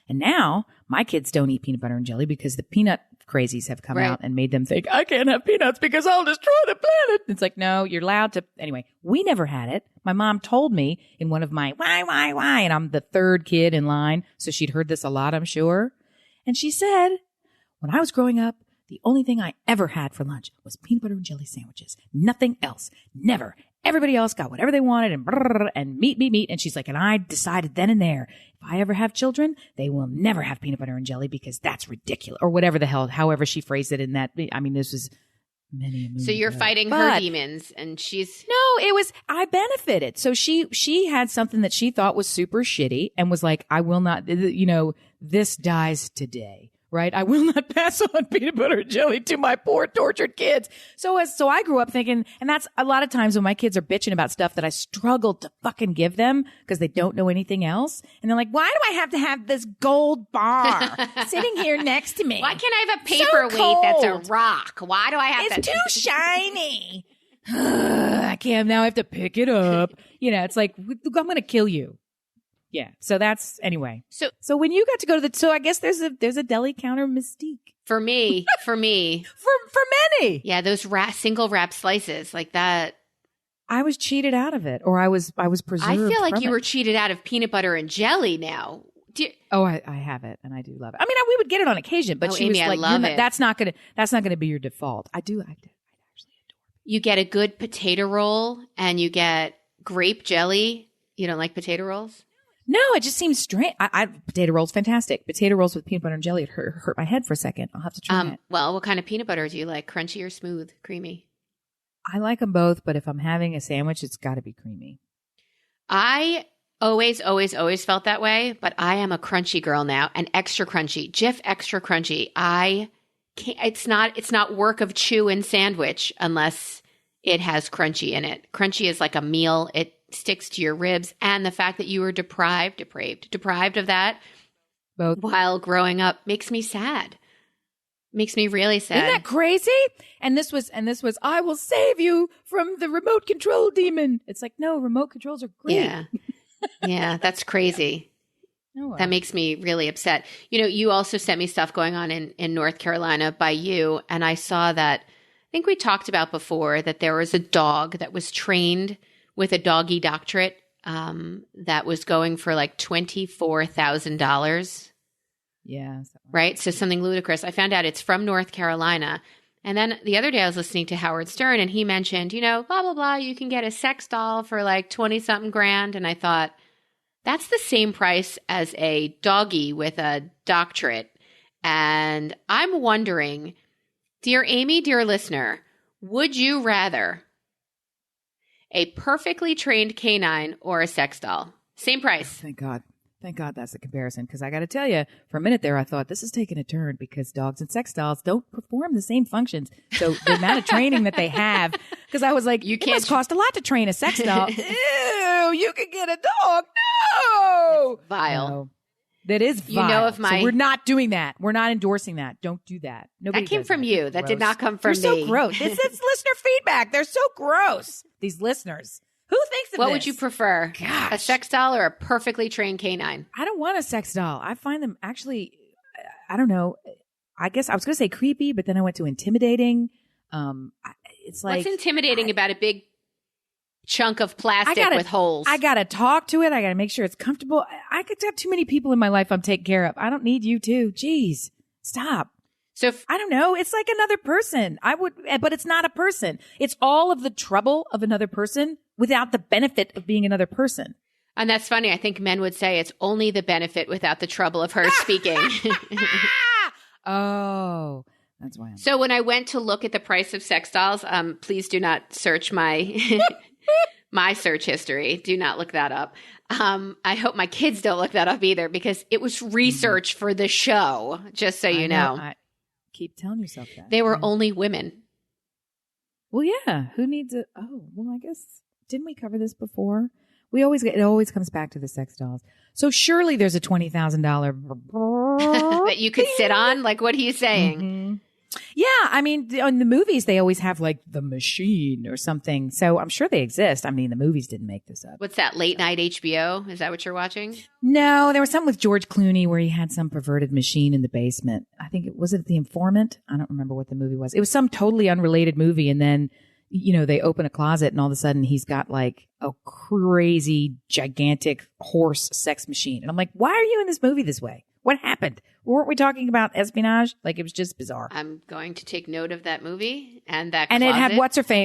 Speaker 2: And now my kids don't eat peanut butter and jelly because the peanut crazies have come out and made them think, I can't have peanuts because I'll destroy the planet. It's like, no, you're allowed to. Anyway, we never had it. My mom told me in one of my why? And I'm the third kid in line. So she'd heard this a lot, I'm sure. And she said, when I was growing up, the only thing I ever had for lunch was peanut butter and jelly sandwiches. Nothing else. Never. Everybody else got whatever they wanted and meat. And she's like, and I decided then and there, if I ever have children, they will never have peanut butter and jelly because that's ridiculous, or whatever the hell, however she phrased it in that. I mean, this was many a moon
Speaker 1: so you're
Speaker 2: ago.
Speaker 1: fighting her demons and she's.
Speaker 2: No, it was, I benefited. So she had something that she thought was super shitty and was like, I will not, this dies today. Right? I will not pass on peanut butter and jelly to my poor tortured kids. So I grew up thinking, and that's a lot of times when my kids are bitching about stuff that I struggled to fucking give them because they don't know anything else. And they're like, why do I have to have this gold bar sitting here next to me?
Speaker 1: Why can't I have a paperweight that's a rock? Why do I have
Speaker 2: It's too shiny. I can't, now I have to pick it up. It's like, I'm going to kill you. Yeah. So that's, anyway. So when you got to go to so I guess there's a deli counter mystique.
Speaker 1: For me.
Speaker 2: For many.
Speaker 1: Yeah. Those single wrap slices like that.
Speaker 2: I was cheated out of it, or I was preserved.
Speaker 1: I feel like
Speaker 2: from
Speaker 1: you
Speaker 2: it.
Speaker 1: were cheated out of peanut butter and jelly now.
Speaker 2: Oh, I have it, and I do love it. I mean, we would get it on occasion, but she
Speaker 1: Amy,
Speaker 2: was like,
Speaker 1: I love it.
Speaker 2: That's not gonna be your default. I actually adore.
Speaker 1: You get a good potato roll, and you get grape jelly. You don't like potato rolls?
Speaker 2: No, it just seems strange. Potato rolls, fantastic. Potato rolls with peanut butter and jelly. It hurt my head for a second. I'll have to try it.
Speaker 1: Well, what kind of peanut butter do you like? Crunchy or smooth? Creamy?
Speaker 2: I like them both, but if I'm having a sandwich, it's got to be creamy.
Speaker 1: I always felt that way, but I am a crunchy girl now, and extra crunchy. Jif extra crunchy. I can't. It's not work of chew and sandwich unless it has crunchy in it. Crunchy is like a meal. It sticks to your ribs, and the fact that you were deprived of that
Speaker 2: both
Speaker 1: while growing up makes me sad. Makes me really sad.
Speaker 2: Isn't that crazy? And this was I will save you from the remote control demon. It's like, no, remote controls are great.
Speaker 1: Yeah. Yeah, that's crazy.
Speaker 2: Oh, well.
Speaker 1: That makes me really upset. You know, you also sent me stuff going on in North Carolina by you, and I saw that, I think we talked about before, that there was a dog that was trained with a doggy doctorate that was going for like $24,000.
Speaker 2: Yeah.
Speaker 1: Right? So something ludicrous. I found out it's from North Carolina. And then the other day I was listening to Howard Stern, and he mentioned, blah, blah, blah, you can get a sex doll for like 20-something grand. And I thought, that's the same price as a doggy with a doctorate. And I'm wondering, dear Amy, dear listener, would you rather a perfectly trained canine or a sex doll? Same price.
Speaker 2: Thank God that's the comparison. Because I got to tell you, for a minute there, I thought this is taking a turn because dogs and sex dolls don't perform the same functions. So the amount of training that they have, because I was like, it must cost a lot to train a sex doll. Ew, you could get a dog. No.
Speaker 1: Vile.
Speaker 2: No. That is vile. So we're not doing that. We're not endorsing that. Don't do that. Nobody
Speaker 1: that came from you. That did not come from me.
Speaker 2: They're so gross. This is listener feedback. They're so gross. These listeners. Who thinks of
Speaker 1: what
Speaker 2: this?
Speaker 1: would you prefer?
Speaker 2: Gosh.
Speaker 1: A sex doll or a perfectly trained canine?
Speaker 2: I don't want a sex doll. I find them actually, I don't know. I guess I was going to say creepy, but then I went to intimidating. It's like,
Speaker 1: what's intimidating about a big chunk of plastic with holes?
Speaker 2: I got to talk to it. I got to make sure it's comfortable. I could have too many people in my life I'm taking care of. I don't need you too. Jeez, stop.
Speaker 1: So
Speaker 2: I don't know. It's like another person. But it's not a person. It's all of the trouble of another person without the benefit of being another person.
Speaker 1: And that's funny. I think men would say it's only the benefit without the trouble of her speaking.
Speaker 2: Oh, that's why.
Speaker 1: So when I went to look at the price of sex dolls, please do not search my my search history. Do not look that up. I hope my kids don't look that up either, because it was research for the show, just so you know.
Speaker 2: Keep telling yourself that.
Speaker 1: They were only women.
Speaker 2: Well, yeah. Who needs it? Oh, well, I guess, didn't we cover this before? It always comes back to the sex dolls. So surely there's a $20,000
Speaker 1: that you could sit on? Like, what are you saying?
Speaker 2: Mm-hmm. Yeah. I mean, in the movies, they always have like the machine or something. So I'm sure they exist. I mean, the movies didn't make this up.
Speaker 1: What's that, late night HBO? Is that what you're watching?
Speaker 2: No, there was something with George Clooney where he had some perverted machine in the basement. I think was it The Informant? I don't remember what the movie was. It was some totally unrelated movie. And then, they open a closet and all of a sudden he's got like a crazy, gigantic horse sex machine. And I'm like, why are you in this movie this way? What happened? Weren't we talking about espionage? Like, it was just bizarre.
Speaker 1: I'm going to take note of that movie and that
Speaker 2: and
Speaker 1: closet.
Speaker 2: It had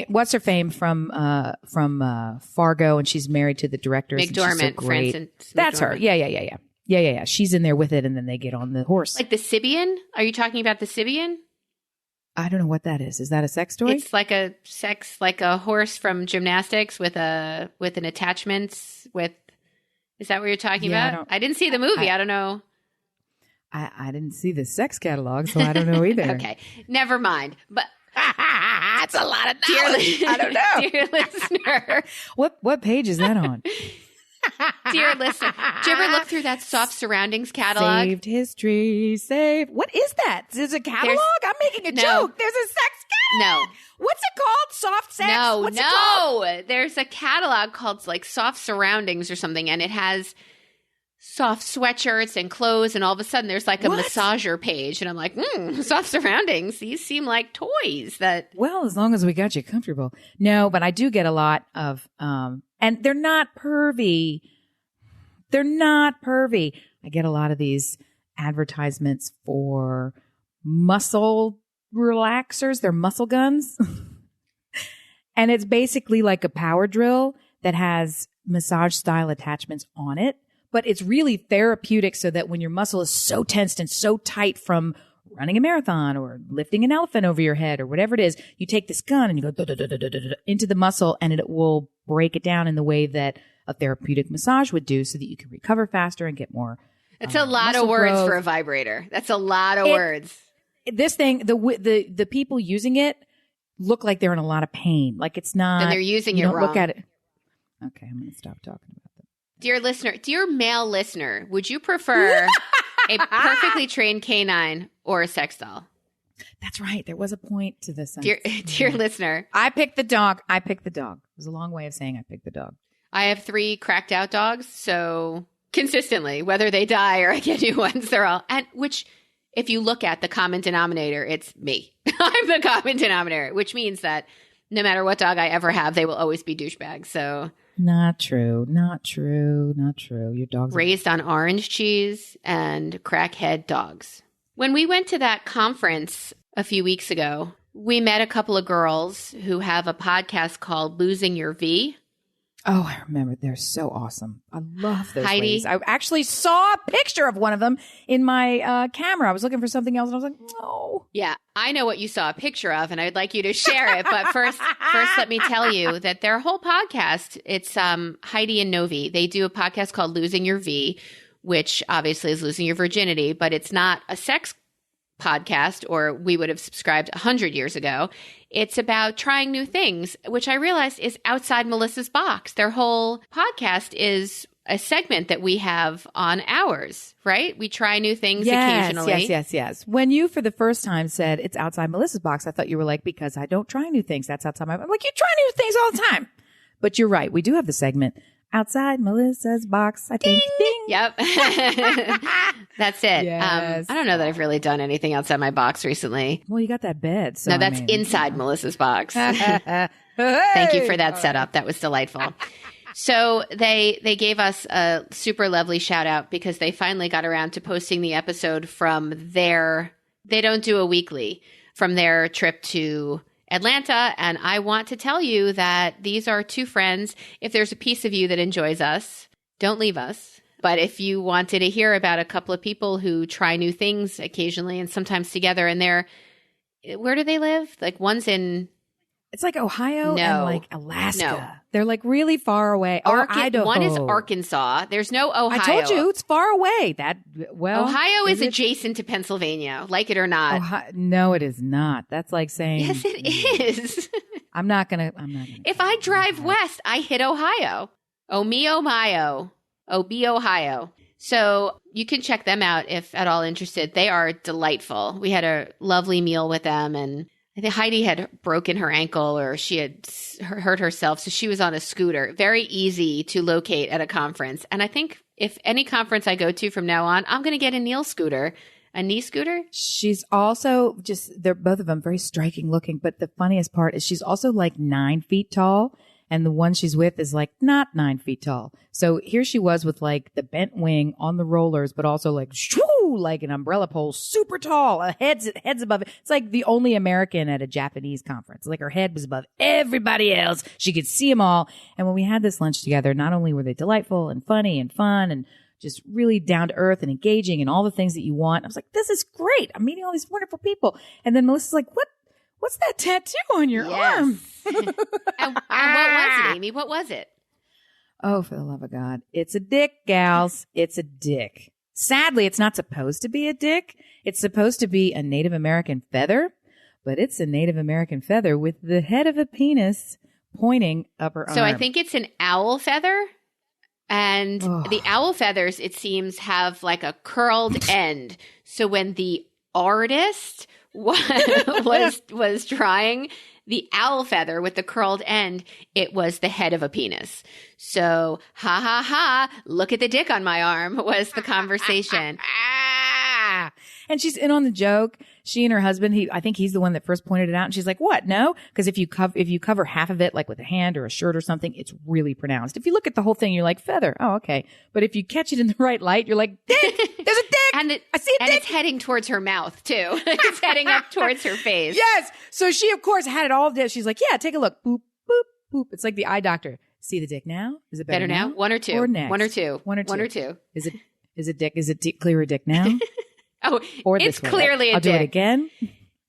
Speaker 2: what's her fame from Fargo, and she's married to the director.
Speaker 1: McDormand,
Speaker 2: so great.
Speaker 1: Frances
Speaker 2: That's
Speaker 1: McDormand.
Speaker 2: her. Yeah. She's in there with it, and then they get on the horse.
Speaker 1: Like the Sibian? Are you talking about the Sibian?
Speaker 2: I don't know what that is. Is that a sex toy?
Speaker 1: It's like a horse from gymnastics with an attachment with. Is that what you're talking about? I didn't see the movie. I don't know.
Speaker 2: I didn't see the sex catalog, so I don't know either.
Speaker 1: Okay, never mind. But
Speaker 2: that's a lot of knowledge. I don't know.
Speaker 1: Dear listener.
Speaker 2: What page is that on?
Speaker 1: Dear listener, did you ever look through that Soft Surroundings catalog?
Speaker 2: Saved history, saved. What is that? Is it a catalog? I'm making a joke. There's a sex catalog.
Speaker 1: No.
Speaker 2: What's it called? Soft sex? What's it called?
Speaker 1: There's a catalog called like Soft Surroundings or something, and it has soft sweatshirts and clothes, and all of a sudden there's like a massager page, and I'm like, Soft Surroundings. These seem like toys that.
Speaker 2: Well, as long as we got you comfortable. No, but I do get a lot of, and they're not pervy. I get a lot of these advertisements for muscle relaxers. They're muscle guns. And it's basically like a power drill that has massage style attachments on it, but it's really therapeutic so that when your muscle is so tensed and so tight from running a marathon or lifting an elephant over your head or whatever it is, you take this gun and you go into the muscle and it will break it down in the way that a therapeutic massage would do so that you can recover faster and get more.
Speaker 1: It's a lot of words
Speaker 2: growth.
Speaker 1: for a vibrator. That's a lot of words.
Speaker 2: This thing, the people using it look like they're in a lot of pain. Like it's not.
Speaker 1: And they're using it
Speaker 2: don't
Speaker 1: wrong.
Speaker 2: Look at it. Okay, I'm going to stop talking about that.
Speaker 1: Dear male listener, would you prefer a perfectly trained canine or a sex doll?
Speaker 2: That's right. There was a point to this.
Speaker 1: Dear listener.
Speaker 2: I picked the dog. It was a long way of saying I picked the dog.
Speaker 1: I have 3 cracked out dogs, so consistently, whether they die or I get new ones, they're all, and which, if you look at the common denominator, it's me. I'm the common denominator, which means that no matter what dog I ever have, they will always be douchebags. So
Speaker 2: not true. Your dog's
Speaker 1: raised on orange cheese and crackhead dogs. When we went to that conference a few weeks ago, we met a couple of girls who have a podcast called Losing Your V.
Speaker 2: Oh, I remember. They're so awesome. I love those
Speaker 1: Heidi.
Speaker 2: ladies. I actually saw a picture of one of them in my camera. I was looking for something else, and I was like, no.
Speaker 1: Yeah, I know what you saw a picture of, and I'd like you to share it. But first, let me tell you that their whole podcast, it's Heidi and Novi. They do a podcast called Losing Your V, which obviously is losing your virginity, but it's not a sex podcast, or we would have subscribed 100 years ago. It's about trying new things, which I realized is outside Melissa's box. Their whole podcast is a segment that we have on ours, right? We try new things occasionally.
Speaker 2: Yes. When you, for the first time, said it's outside Melissa's box, I thought you were like, because I don't try new things. That's outside my box. I'm like, you try new things all the time. But you're right. We do have the segment outside Melissa's box, I think. Ding.
Speaker 1: Yep. That's it.
Speaker 2: Yes.
Speaker 1: I don't know that I've really done anything outside my box recently.
Speaker 2: Well, you got that bed. So
Speaker 1: No, that's inside Melissa's box. Thank you for that setup. That was delightful. So they gave us a super lovely shout out because they finally got around to posting the episode from they don't do a weekly, from their trip to Atlanta. And I want to tell you that these are 2 friends. If there's a piece of you that enjoys us, don't leave us. But if you wanted to hear about a couple of people who try new things occasionally and sometimes together, and where do they live? Like one's in...
Speaker 2: It's like Ohio and like Alaska.
Speaker 1: No.
Speaker 2: They're like really far away. Idaho.
Speaker 1: One is Arkansas. There's no Ohio.
Speaker 2: I told you it's far away.
Speaker 1: Ohio is adjacent to Pennsylvania, like it or not.
Speaker 2: No, it is not. That's like saying
Speaker 1: yes, it is.
Speaker 2: I'm not gonna.
Speaker 1: If I drive west, I hit Ohio. Oh me, oh my, oh be Ohio. So you can check them out if at all interested. They are delightful. We had a lovely meal with them, and I think Heidi had broken her ankle or she had hurt herself. So she was on a scooter. Very easy to locate at a conference. And I think if any conference I go to from now on, I'm going to get a Neil scooter. A knee scooter?
Speaker 2: She's also they're both of them very striking looking. But the funniest part is she's also like 9 feet tall. And the one she's with is like not 9 feet tall. So here she was with like the bent wing on the rollers, but also like shoo, like an umbrella pole, super tall, heads above it. It's like the only American at a Japanese conference. Like her head was above everybody else. She could see them all. And when we had this lunch together, not only were they delightful and funny and fun and just really down to earth and engaging and all the things that you want, I was like, this is great. I'm meeting all these wonderful people. And then Melissa's like, what's that tattoo on your arm?
Speaker 1: and what was it, Amy? What was it?
Speaker 2: Oh, for the love of God. It's a dick, gals. It's a dick. Sadly, it's not supposed to be a dick. It's supposed to be a Native American feather, but it's a Native American feather with the head of a penis pointing up her arm.
Speaker 1: So I think it's an owl feather. And the owl feathers, it seems, have like a curled end. So when the artist was trying the owl feather with the curled end, it was the head of a penis. So, ha ha ha, look at the dick on my arm was the conversation.
Speaker 2: And she's in on the joke. She and her husband, I think he's the one that first pointed it out. And she's like, what? No? Because if you cover half of it, like with a hand or a shirt or something, it's really pronounced. If you look at the whole thing, you're like, feather. Oh, okay. But if you catch it in the right light, you're like, dick, there's a dick. I see a dick.
Speaker 1: And it's heading towards her mouth too. It's heading up towards her face.
Speaker 2: Yes. So she, of course, had it all there. She's like, yeah, take a look. Boop, boop, boop. It's like the eye doctor. See the dick now? Is it better now?
Speaker 1: One or two.
Speaker 2: Or next?
Speaker 1: One or two.
Speaker 2: One or two.
Speaker 1: One or two.
Speaker 2: Is it dick? Is it clearer dick now?
Speaker 1: Oh,
Speaker 2: Or
Speaker 1: it's
Speaker 2: this way?
Speaker 1: clearly a
Speaker 2: I'll
Speaker 1: dick.
Speaker 2: do it again.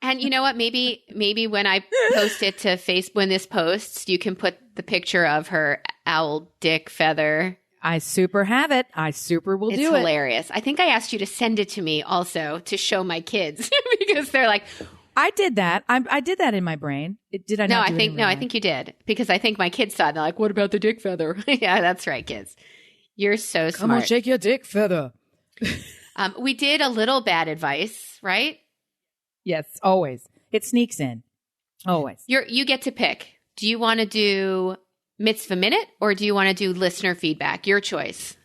Speaker 1: And you know what? Maybe when I post it to Facebook, when this posts, you can put the picture of her owl dick feather.
Speaker 2: I super have it. I super will
Speaker 1: It's
Speaker 2: do it.
Speaker 1: hilarious. I think I asked you to send it to me also to show my kids because they're like,
Speaker 2: I did that. I did that in my brain. Did I
Speaker 1: no,
Speaker 2: not?
Speaker 1: I think no, I think you did because I think my kids saw it. And they're like, what about the dick feather? Yeah, that's right, kids. You're so smart.
Speaker 2: Come on, shake your dick feather.
Speaker 1: We did a little bad advice, right?
Speaker 2: Yes, always. It sneaks in. Always.
Speaker 1: You get to pick. Do you want to do Mitzvah Minute or do you want to do listener feedback? Your choice.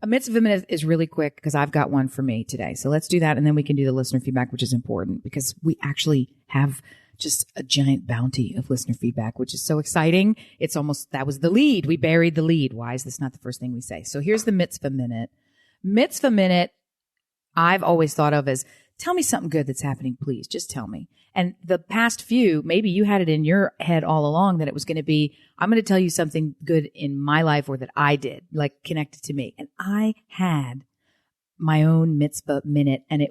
Speaker 2: A mitzvah minute is really quick because I've got one for me today. So let's do that. And then we can do the listener feedback, which is important because we actually have just a giant bounty of listener feedback, which is so exciting. It's almost, that was the lead. We buried the lead. Why is this not the first thing we say? So here's the mitzvah minute. Mitzvah minute, I've always thought of as, tell me something good that's happening, please. Just tell me. And the past few, maybe you had it in your head all along that it was going to be, I'm going to tell you something good in my life or that I did, like connected to me. And I had my own mitzvah minute and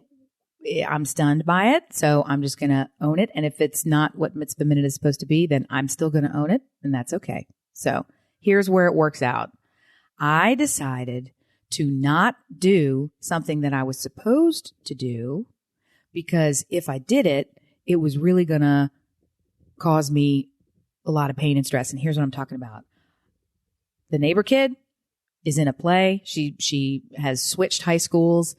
Speaker 2: I'm stunned by it. So I'm just going to own it. And if it's not what mitzvah minute is supposed to be, then I'm still going to own it. And that's okay. So here's where it works out. I decided to not do something that I was supposed to do because if I did it, it was really going to cause me a lot of pain and stress. And here's what I'm talking about. The neighbor kid is in a play. She has switched high schools.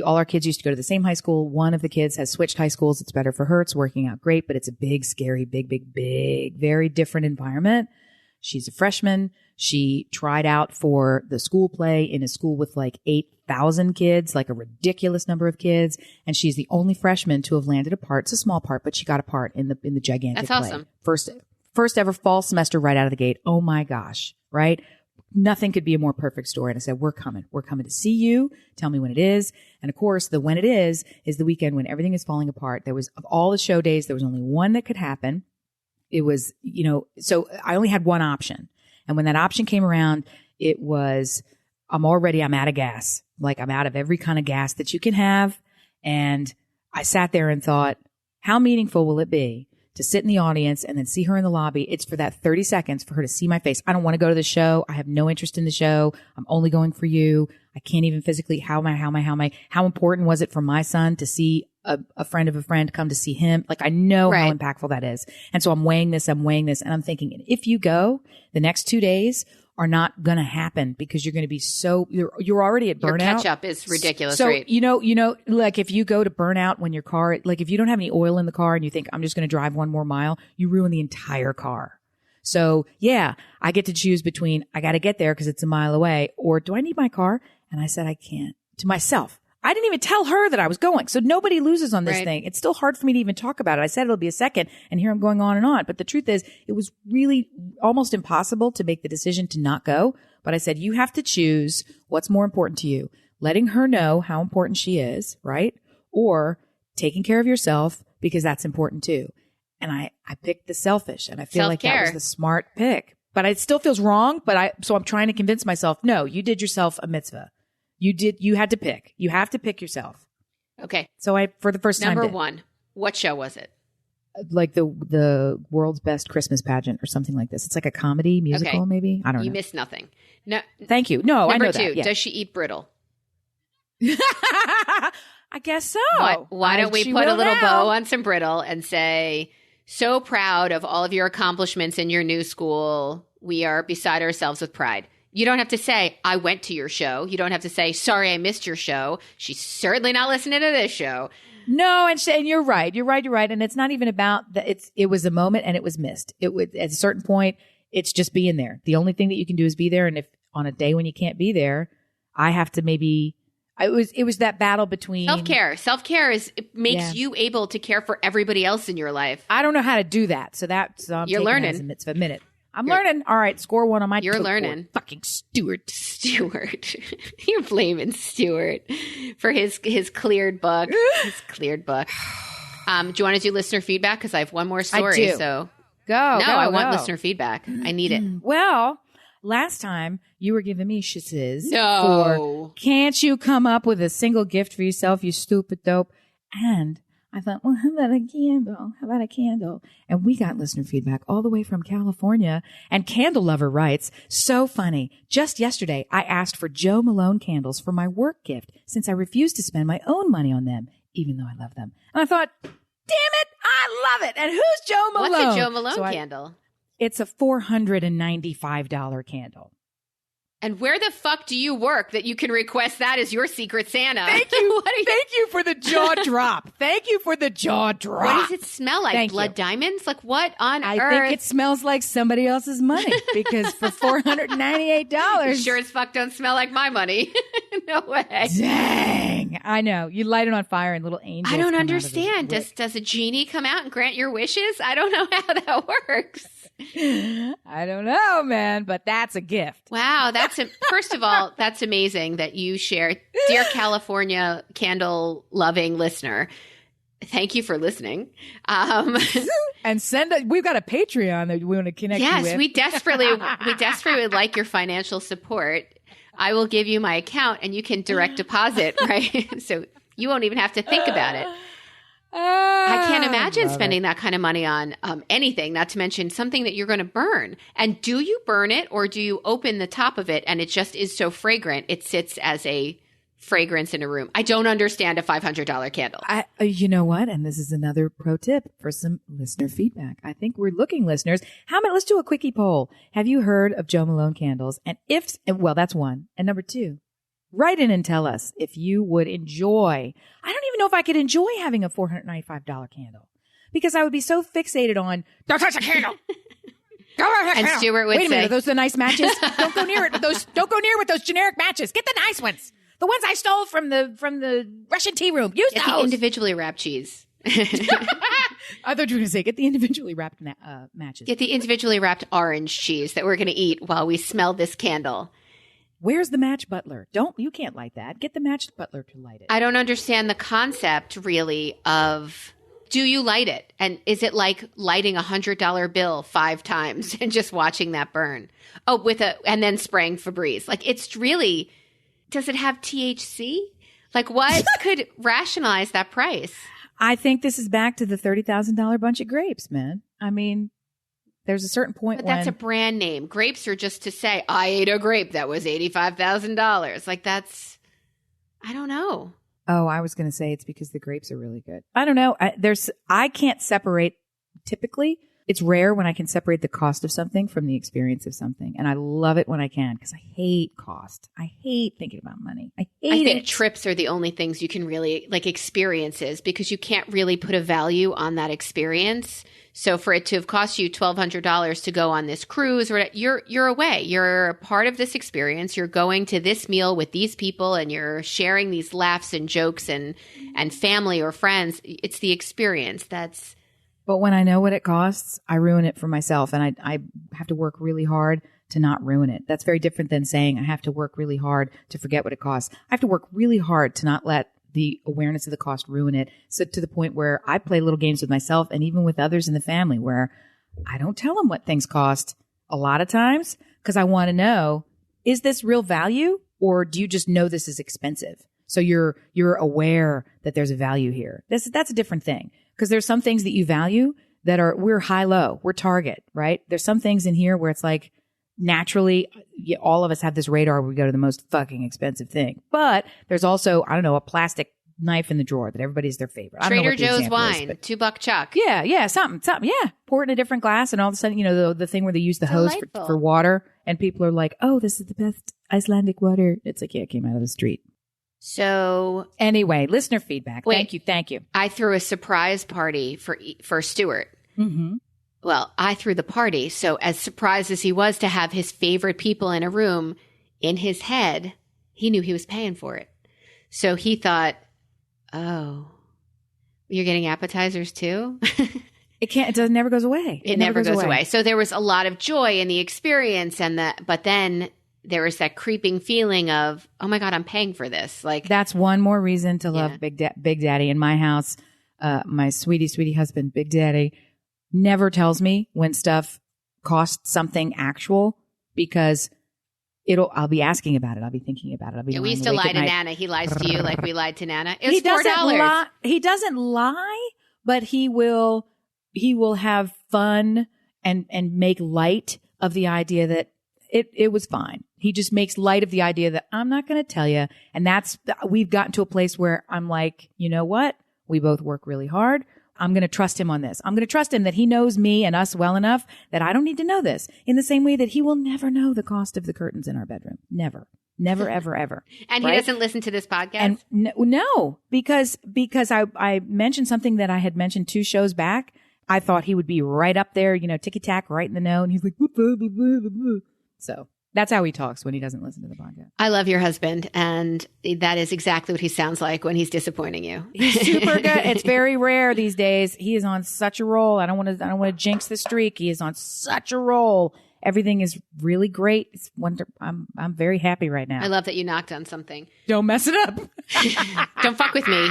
Speaker 2: All our kids used to go to the same high school. One of the kids has switched high schools. It's better for her. It's working out great, but it's a big, scary, big, very different environment. She's a freshman. She tried out for the school play in a school with like 8,000 kids, like a ridiculous number of kids. And she's the only freshman to have landed a part. It's a small part, but she got a part in the gigantic
Speaker 1: That's
Speaker 2: play.
Speaker 1: awesome.
Speaker 2: First ever fall semester right out of the gate. Oh my gosh. Right? Nothing could be a more perfect story. And I said, we're coming to see you. Tell me when it is. And of course, the when it is the weekend when everything is falling apart. There was, of all the show days, there was only one that could happen. It was, so I only had one option. And when that option came around, it was, I'm out of gas. Like I'm out of every kind of gas that you can have. And I sat there and thought, how meaningful will it be to sit in the audience and then see her in the lobby? It's for that 30 seconds for her to see my face. I don't want to go to the show. I have no interest in the show. I'm only going for you. I can't even physically. How important was it for my son to see a friend of a friend come to see him? Like I know
Speaker 1: Right.
Speaker 2: how impactful that is. And so I'm weighing this and I'm thinking, if you go, the next 2 days are not going to happen because you're going to be you're already at burnout.
Speaker 1: Your catch up is ridiculous,
Speaker 2: So,
Speaker 1: right?
Speaker 2: like if you go to burnout when your car, like if you don't have any oil in the car and you think I'm just going to drive one more mile, you ruin the entire car. So yeah, I get to choose between I got to get there because it's a mile away or do I need my car? And I said, I can't to myself. I didn't even tell her that I was going. So nobody loses on this
Speaker 1: Right.
Speaker 2: thing. It's still hard for me to even talk about it. I said it'll be a second and here I'm going on and on. But the truth is it was really almost impossible to make the decision to not go. But I said, you have to choose what's more important to you. Letting her know how important she is, right? Or taking care of yourself because that's important too. And I picked the selfish and I feel like that was
Speaker 1: Self-care.
Speaker 2: the smart pick. But it still feels wrong. So I'm trying to convince myself, no, you did yourself a mitzvah. You had to pick. You have to pick yourself.
Speaker 1: Okay.
Speaker 2: So I, for the first time,
Speaker 1: Number
Speaker 2: did.
Speaker 1: one, what show was it?
Speaker 2: Like the world's best Christmas pageant or something like this. It's like a comedy musical,
Speaker 1: Okay.
Speaker 2: maybe. I don't
Speaker 1: You
Speaker 2: know.
Speaker 1: missed nothing. No.
Speaker 2: Thank you. No,
Speaker 1: Number
Speaker 2: I know
Speaker 1: two,
Speaker 2: that. Yeah.
Speaker 1: does she eat brittle?
Speaker 2: I guess so.
Speaker 1: Why don't we
Speaker 2: She
Speaker 1: put a
Speaker 2: will
Speaker 1: little
Speaker 2: now.
Speaker 1: bow on some brittle and say, so proud of all of your accomplishments in your new school. We are beside ourselves with pride. You don't have to say, I went to your show. You don't have to say, sorry, I missed your show. She's certainly not listening to this show.
Speaker 2: No, and you're right. You're right. And it's not even about that. It was a moment and it was missed. It would, at a certain point, it's just being there. The only thing that you can do is be there. And if on a day when you can't be there, I have to maybe, It was that battle between
Speaker 1: Self-care. Self-care it makes
Speaker 2: Yeah.
Speaker 1: you able to care for everybody else in your life.
Speaker 2: I don't know how to do that. So I'm
Speaker 1: You're
Speaker 2: taking
Speaker 1: learning.
Speaker 2: that as a mitzvah minute. I'm learning. All right, score 1 on my
Speaker 1: You're
Speaker 2: tote board.
Speaker 1: learning.
Speaker 2: Fucking Stuart.
Speaker 1: Stuart. You're blaming Stuart for his cleared book. His cleared book. Do you want to do listener feedback? Because I have one more story.
Speaker 2: do.
Speaker 1: So
Speaker 2: Go.
Speaker 1: I
Speaker 2: go,
Speaker 1: want
Speaker 2: go.
Speaker 1: listener feedback. I need it.
Speaker 2: Well, last time you were giving me shizzes
Speaker 1: No.
Speaker 2: for can't you come up with a single gift for yourself, you stupid dope? And I thought, well, how about a candle? How about a candle? And we got listener feedback all the way from California. And Candle Lover writes, so funny. Just yesterday, I asked for Joe Malone candles for my work gift since I refused to spend my own money on them, even though I love them. And I thought, damn it, I love it. And who's Joe Malone?
Speaker 1: What's a Joe Malone
Speaker 2: So
Speaker 1: candle?
Speaker 2: It's a $495 candle.
Speaker 1: And where the fuck do you work that you can request that as your secret Santa?
Speaker 2: Thank you.
Speaker 1: What are you-
Speaker 2: Thank you for the jaw drop. Thank you for the jaw drop.
Speaker 1: What does it smell like?
Speaker 2: Thank
Speaker 1: Blood
Speaker 2: you.
Speaker 1: diamonds? Like what on
Speaker 2: I
Speaker 1: earth?
Speaker 2: think it smells like somebody else's money because for $498.
Speaker 1: Sure as fuck don't smell like my money. No way.
Speaker 2: Dang. I know. You light it on fire and little angels.
Speaker 1: I don't
Speaker 2: come out of the
Speaker 1: understand.
Speaker 2: wick.
Speaker 1: Does a genie come out and grant your wishes? I don't know how that works.
Speaker 2: I don't know, man, but that's a gift.
Speaker 1: Wow, first of all, that's amazing that you share. Dear California candle loving listener, thank you for listening.
Speaker 2: And we've got a Patreon that we want to connect you with.
Speaker 1: Yes, we desperately would like your financial support. I will give you my account and you can direct deposit, right? So you won't even have to think about it. I can't imagine spending that kind of money on anything, not to mention something that you're going to burn. And do you burn it or do you open the top of it and it just is so fragrant it sits as a fragrance in a room? I don't understand a $500 candle.
Speaker 2: You know what? And this is another pro tip for some listener feedback. I think we're looking, listeners. Let's do a quickie poll. Have you heard of Joe Malone candles? And well, that's one. And number 2, write in and tell us if you would enjoy. I don't even know if I could enjoy having a $495 candle because I would be so fixated on, don't touch the candle.
Speaker 1: And Stuart would
Speaker 2: Wait a minute,
Speaker 1: say,
Speaker 2: are those the nice matches? Don't go near it with those. Don't go near with those generic matches. Get the nice ones. The ones I stole from the Russian tea room. Use
Speaker 1: get
Speaker 2: those.
Speaker 1: the individually wrapped cheese.
Speaker 2: I thought you were going to say get the individually wrapped matches.
Speaker 1: Get the individually wrapped orange cheese that we're going to eat while we smell this candle.
Speaker 2: Where's the match butler? You can't light that. Get the match butler to light it.
Speaker 1: I don't understand the concept really of, do you light it? And is it like lighting $100 bill 5 times and just watching that burn? Oh, and then spraying Febreze. Like it's really, does it have THC? Like what could rationalize that price?
Speaker 2: I think this is back to the $30,000 bunch of grapes, man. I mean, there's a certain point
Speaker 1: But that's a brand name. Grapes are just to say, I ate a grape that was $85,000. Like I don't know.
Speaker 2: Oh, I was going to say it's because the grapes are really good. I don't know. I can't separate typically. It's rare when I can separate the cost of something from the experience of something. And I love it when I can because I hate cost. I hate thinking about money. I
Speaker 1: think
Speaker 2: it.
Speaker 1: trips are the only things you can really like experiences because you can't really put a value on that experience. So for it to have cost you $1,200 to go on this cruise or you're away, you're a part of this experience. You're going to this meal with these people and you're sharing these laughs and jokes and family or friends. It's the experience that's.
Speaker 2: But when I know what it costs, I ruin it for myself. And I have to work really hard to not ruin it. That's very different than saying I have to work really hard to forget what it costs. I have to work really hard to not let the awareness of the cost ruin it. So to the point where I play little games with myself and even with others in the family where I don't tell them what things cost a lot of times because I want to know, is this real value or do you just know this is expensive? So you're aware that there's a value here. That's a different thing. Because there's some things that you value that we're high-low, we're target, right? There's some things in here where it's like naturally all of us have this radar where we go to the most fucking expensive thing. But there's also, I don't know, a plastic knife in the drawer that everybody's their favorite. I don't know
Speaker 1: Trader
Speaker 2: what the
Speaker 1: Joe's
Speaker 2: example is,
Speaker 1: wine,
Speaker 2: but-
Speaker 1: $2 chuck.
Speaker 2: Yeah, something. Yeah, pour it in a different glass, and all of a sudden, the thing where they use the hose
Speaker 1: Delightful.
Speaker 2: for water, and people are like, "Oh, this is the best Icelandic water." It's like, yeah, it came out of the street.
Speaker 1: So
Speaker 2: Anyway, listener feedback.
Speaker 1: Wait.
Speaker 2: Thank you.
Speaker 1: I threw a surprise party for Stuart.
Speaker 2: Mm-hmm.
Speaker 1: Well, I threw the party. So as surprised as he was to have his favorite people in a room, in his head, he knew he was paying for it. So he thought, oh, you're getting appetizers too?
Speaker 2: It never goes away.
Speaker 1: It never goes away. So there was a lot of joy in the experience, but then there was that creeping feeling of, oh my God, I'm paying for this. Like,
Speaker 2: that's one more reason to love Big Daddy. In my house, my sweetie husband, Big Daddy, never tells me when stuff costs something actual, because I'll be asking about it. I'll be thinking about it.
Speaker 1: We used to lie to Nana. He lies to you like we lied to Nana. It's
Speaker 2: he
Speaker 1: $4.
Speaker 2: He doesn't lie, but he will have fun and make light of the idea that it was fine. He just makes light of the idea that I'm not going to tell you. And we've gotten to a place where I'm like, you know what? We both work really hard. I'm going to trust him on this. I'm going to trust him that he knows me and us well enough that I don't need to know this, in the same way that he will never know the cost of the curtains in our bedroom. Never, ever, ever.
Speaker 1: And right? He doesn't listen to this podcast?
Speaker 2: And no, because I mentioned something that I had mentioned 2 shows back. I thought he would be right up there, ticky-tack, right in the know. And he's like, blah, blah, blah, blah, blah. So that's how he talks when he doesn't listen to the podcast.
Speaker 1: I love your husband, and that is exactly what he sounds like when he's disappointing you.
Speaker 2: He's super good. It's very rare these days. He is on such a roll. I don't want to jinx the streak. He is on such a roll. Everything is really great. It's I'm very happy right now.
Speaker 1: I love that you knocked on something.
Speaker 2: Don't mess it up.
Speaker 1: Don't fuck with me.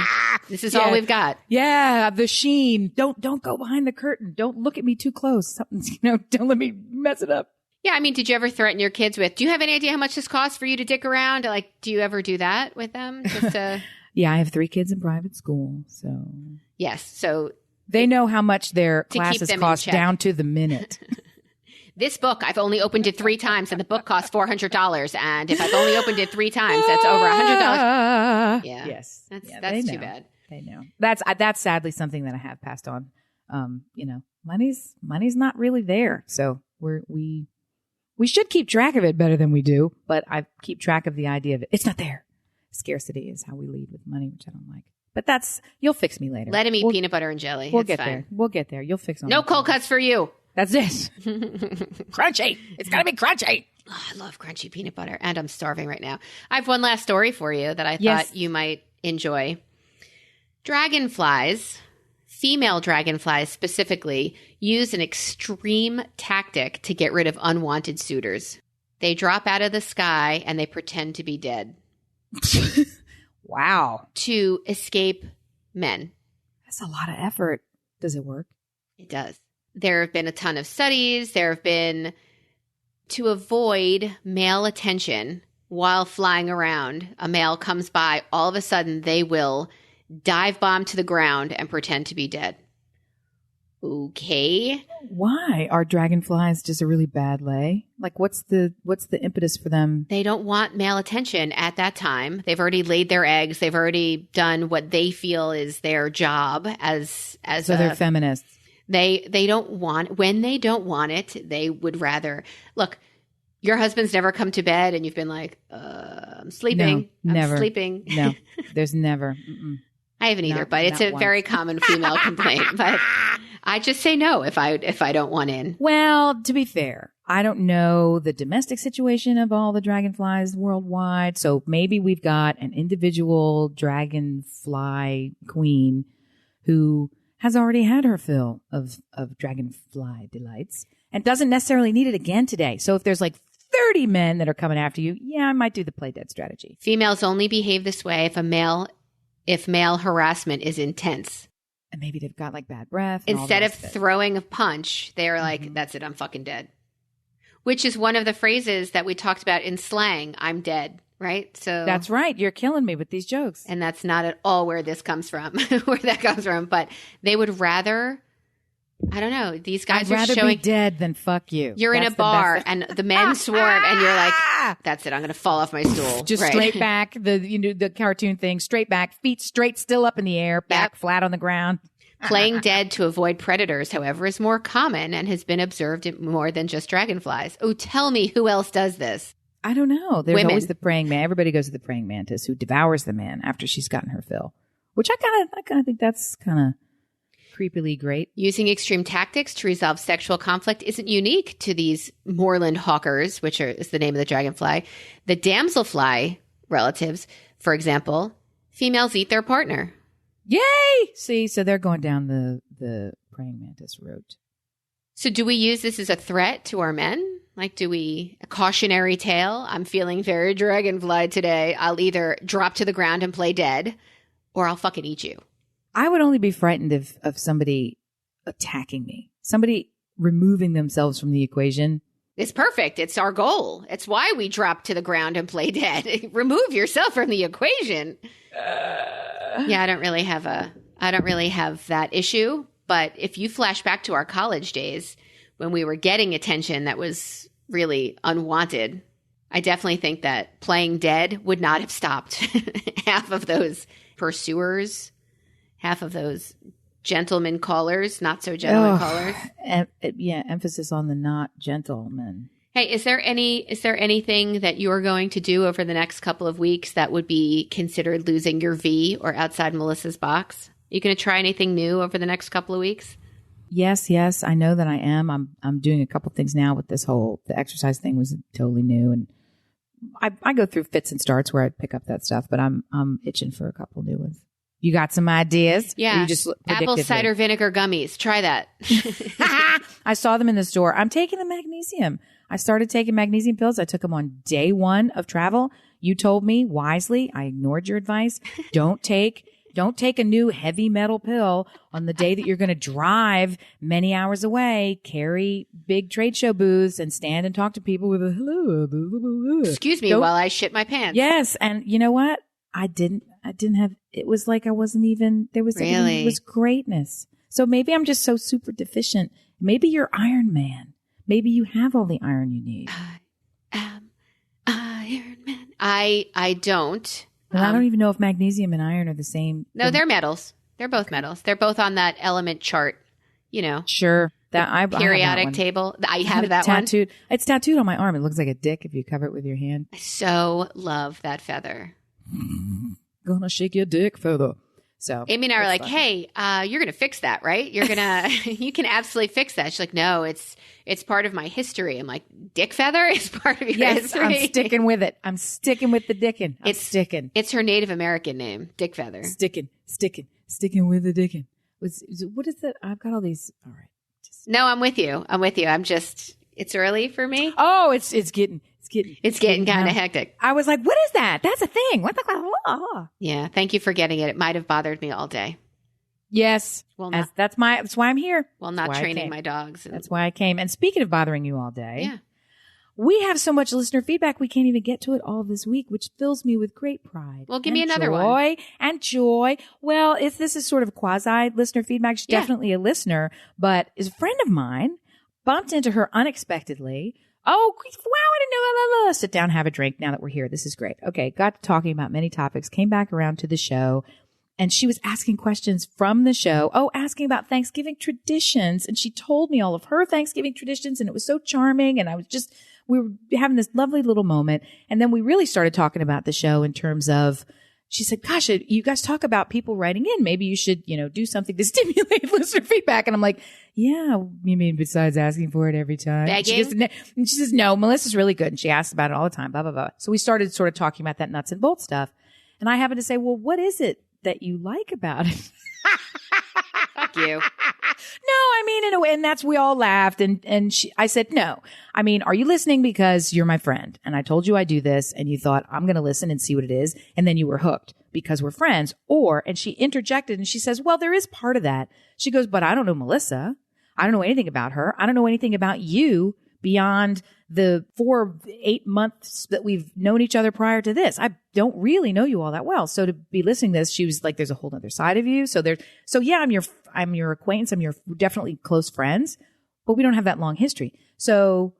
Speaker 1: This is all we've got.
Speaker 2: Yeah, the sheen. Don't go behind the curtain. Don't look at me too close. Something's, don't let me mess it up.
Speaker 1: Yeah, I mean, did you ever threaten your kids with, do you have any idea how much this costs for you to dick around? Like, do you ever do that with them? Just to...
Speaker 2: Yeah, I have 3 kids in private school, so.
Speaker 1: Yes, so.
Speaker 2: They know how much their classes cost down to the minute.
Speaker 1: This book, I've only opened it 3 times, and the book costs $400. And if I've only opened it 3 times, that's over $100. Yeah.
Speaker 2: Yes.
Speaker 1: That's too bad.
Speaker 2: They know. That's sadly something that I have passed on. Money's not really there. So we should keep track of it better than we do, but I keep track of the idea of it. It's not there. Scarcity is how we lead with money, which I don't like. But you'll fix me later.
Speaker 1: Let him eat peanut butter and jelly.
Speaker 2: We'll get there. We'll get there. You'll fix them.
Speaker 1: No cold cuts for you.
Speaker 2: That's it. Crunchy. It's got to be crunchy.
Speaker 1: Oh, I love crunchy peanut butter, and I'm starving right now. I have one last story for you that I thought you might enjoy. Dragonflies, female dragonflies specifically, use an extreme tactic to get rid of unwanted suitors. They drop out of the sky and they pretend to be dead.
Speaker 2: Wow.
Speaker 1: To escape men.
Speaker 2: That's a lot of effort. Does it work?
Speaker 1: It does. There have been a ton of studies. There have been, to avoid male attention while flying around, a male comes by, all of a sudden they will dive bomb to the ground and pretend to be dead. Okay.
Speaker 2: Why? Are dragonflies just a really bad lay? Like, what's the impetus for them?
Speaker 1: They don't want male attention at that time. They've already laid their eggs. They've already done what they feel is their job as
Speaker 2: so they're feminists.
Speaker 1: They don't want, when they don't want it, they would rather, look, your husband's never come to bed and you've been like, I'm sleeping.
Speaker 2: No, never.
Speaker 1: I'm sleeping.
Speaker 2: No, there's never. Mm-mm.
Speaker 1: I haven't either, but it's a very common female complaint. But I just say no if I don't want in.
Speaker 2: Well, to be fair, I don't know the domestic situation of all the dragonflies worldwide. So maybe we've got an individual dragonfly queen who has already had her fill of dragonfly delights and doesn't necessarily need it again today. So if there's like 30 men that are coming after you, yeah, I might do the play dead strategy.
Speaker 1: Females only behave this way if male harassment is intense.
Speaker 2: And maybe they've got like bad breath.
Speaker 1: Instead of throwing a punch, they're like, that's it, I'm fucking dead. Which is one of the phrases that we talked about in slang, I'm dead, right? So
Speaker 2: that's right. You're killing me with these jokes.
Speaker 1: And that's not at all where this comes from, where that comes from. But they would rather, I don't know, these guys
Speaker 2: I'd rather
Speaker 1: showing.
Speaker 2: Be dead than fuck you.
Speaker 1: You're in a bar and the men swarm and you're like, that's it, I'm going to fall off my stool.
Speaker 2: Just straight back, the cartoon thing, straight back, feet straight, still up in the air, back flat on the ground.
Speaker 1: Playing dead to avoid predators, however, is more common and has been observed in more than just dragonflies. Oh, tell me who else does this?
Speaker 2: I don't know. There's
Speaker 1: Women.
Speaker 2: Always the praying man. Everybody goes to the praying mantis who devours the man after she's gotten her fill, which I kind of think that's kind of creepily great.
Speaker 1: Using extreme tactics to resolve sexual conflict isn't unique to these moorland hawkers, which is the name of the dragonfly. The damselfly relatives, for example, Females eat their partner.
Speaker 2: Yay! See, so they're going down the praying mantis route.
Speaker 1: So do we use this as a threat to our men? Like, a cautionary tale? I'm feeling very dragonfly today. I'll either drop to the ground and play dead, or I'll fucking eat you.
Speaker 2: I would only be frightened of somebody attacking me. Somebody removing themselves from the equation.
Speaker 1: It's perfect. It's our goal. It's why we drop to the ground and play dead. Remove yourself from the equation. Yeah, I don't really have that issue. But if you flash back to our college days when we were getting attention that was really unwanted, I definitely think that playing dead would not have stopped half of those pursuers, half of those gentleman callers, not so gentleman callers.
Speaker 2: Emphasis on the not gentleman.
Speaker 1: Hey, is there anything that you are going to do over the next couple of weeks that would be considered losing your V or outside Melissa's box? You going to try anything new over the next couple of weeks?
Speaker 2: Yes. I know that I am. I'm doing a couple things now with this the exercise thing was totally new, and I go through fits and starts where I pick up that stuff, but I'm itching for a couple new ones. You got some ideas?
Speaker 1: Yeah.
Speaker 2: You just
Speaker 1: apple cider vinegar gummies. Try that.
Speaker 2: I saw them in the store. I'm taking the magnesium. I started taking magnesium pills. I took them on day 1 of travel. You told me wisely. I ignored your advice. Don't take a new heavy metal pill on the day that you're going to drive many hours away, carry big trade show booths, and stand and talk to people with a hello.
Speaker 1: Excuse me while I shit my pants.
Speaker 2: Yes. And you know what? I didn't have, it was like I wasn't even, there was,
Speaker 1: really?
Speaker 2: It was greatness. So maybe I'm just so super deficient. Maybe you're Iron Man. Maybe you have all the iron you need.
Speaker 1: I am Iron Man. I don't.
Speaker 2: And I don't even know if magnesium and iron are the same.
Speaker 1: No, they're metals. They're both metals. They're both on that element chart,
Speaker 2: Sure. That
Speaker 1: periodic table. I have that
Speaker 2: tattooed. One. It's tattooed on my arm. It looks like a dick if you cover it with your hand.
Speaker 1: I so love that feather.
Speaker 2: Gonna shake your dick feather. So
Speaker 1: Amy and I are like, hey, you're going to fix that, right? You can absolutely fix that. She's like, no, it's part of my history. I'm like, dick feather is part of your history.
Speaker 2: I'm sticking with it. I'm sticking with the dickin'. Sticking.
Speaker 1: It's her Native American name, Dick Feather.
Speaker 2: Sticking with the dickin'. What is that? I've got all these. All right.
Speaker 1: No, I'm with you. I'm just, it's early for me.
Speaker 2: Oh, it's getting
Speaker 1: kind of hectic.
Speaker 2: I was like, what is that? That's a thing. What the?
Speaker 1: Yeah. Thank you for getting it. It might have bothered me all day.
Speaker 2: Yes. Well, that's why I'm here.
Speaker 1: Well, not training my dogs.
Speaker 2: That's why I came. And speaking of bothering you all day.
Speaker 1: Yeah.
Speaker 2: We have so much listener feedback, we can't even get to it all this week, which fills me with great pride.
Speaker 1: Well, give me another one.
Speaker 2: Joy. Well, this is sort of quasi listener feedback. She's definitely a listener, but is a friend of mine, bumped into her unexpectedly. Oh, wow, I didn't know. Sit down, have a drink now that we're here. This is great. Okay, got to talking about many topics, came back around to the show, and she was asking questions from the show. Oh, asking about Thanksgiving traditions. And she told me all of her Thanksgiving traditions, and it was so charming. And we were having this lovely little moment. And then we really started talking about the show in terms of, she said, gosh, you guys talk about people writing in. Maybe you should, do something to stimulate listener feedback. And I'm like, yeah, you mean besides asking for it every time?
Speaker 1: Begging?
Speaker 2: And she says, no, Melissa's really good. And she asks about it all the time, blah, blah, blah. So we started sort of talking about that nuts and bolts stuff. And I happened to say, well, what is it that you like about it?
Speaker 1: Fuck you.
Speaker 2: No, I mean, in a way, and we all laughed. And I said, no, I mean, are you listening because you're my friend? And I told you I do this and you thought I'm going to listen and see what it is. And then you were hooked because we're friends. And she interjected and she says, well, there is part of that. She goes, but I don't know Melissa. I don't know anything about her. I don't know anything about you beyond the 8 months that we've known each other prior to this. I don't really know you all that well. So to be listening to this, she was like, there's a whole other side of you. So yeah, I'm your acquaintance. I'm your definitely close friends, but we don't have that long history. So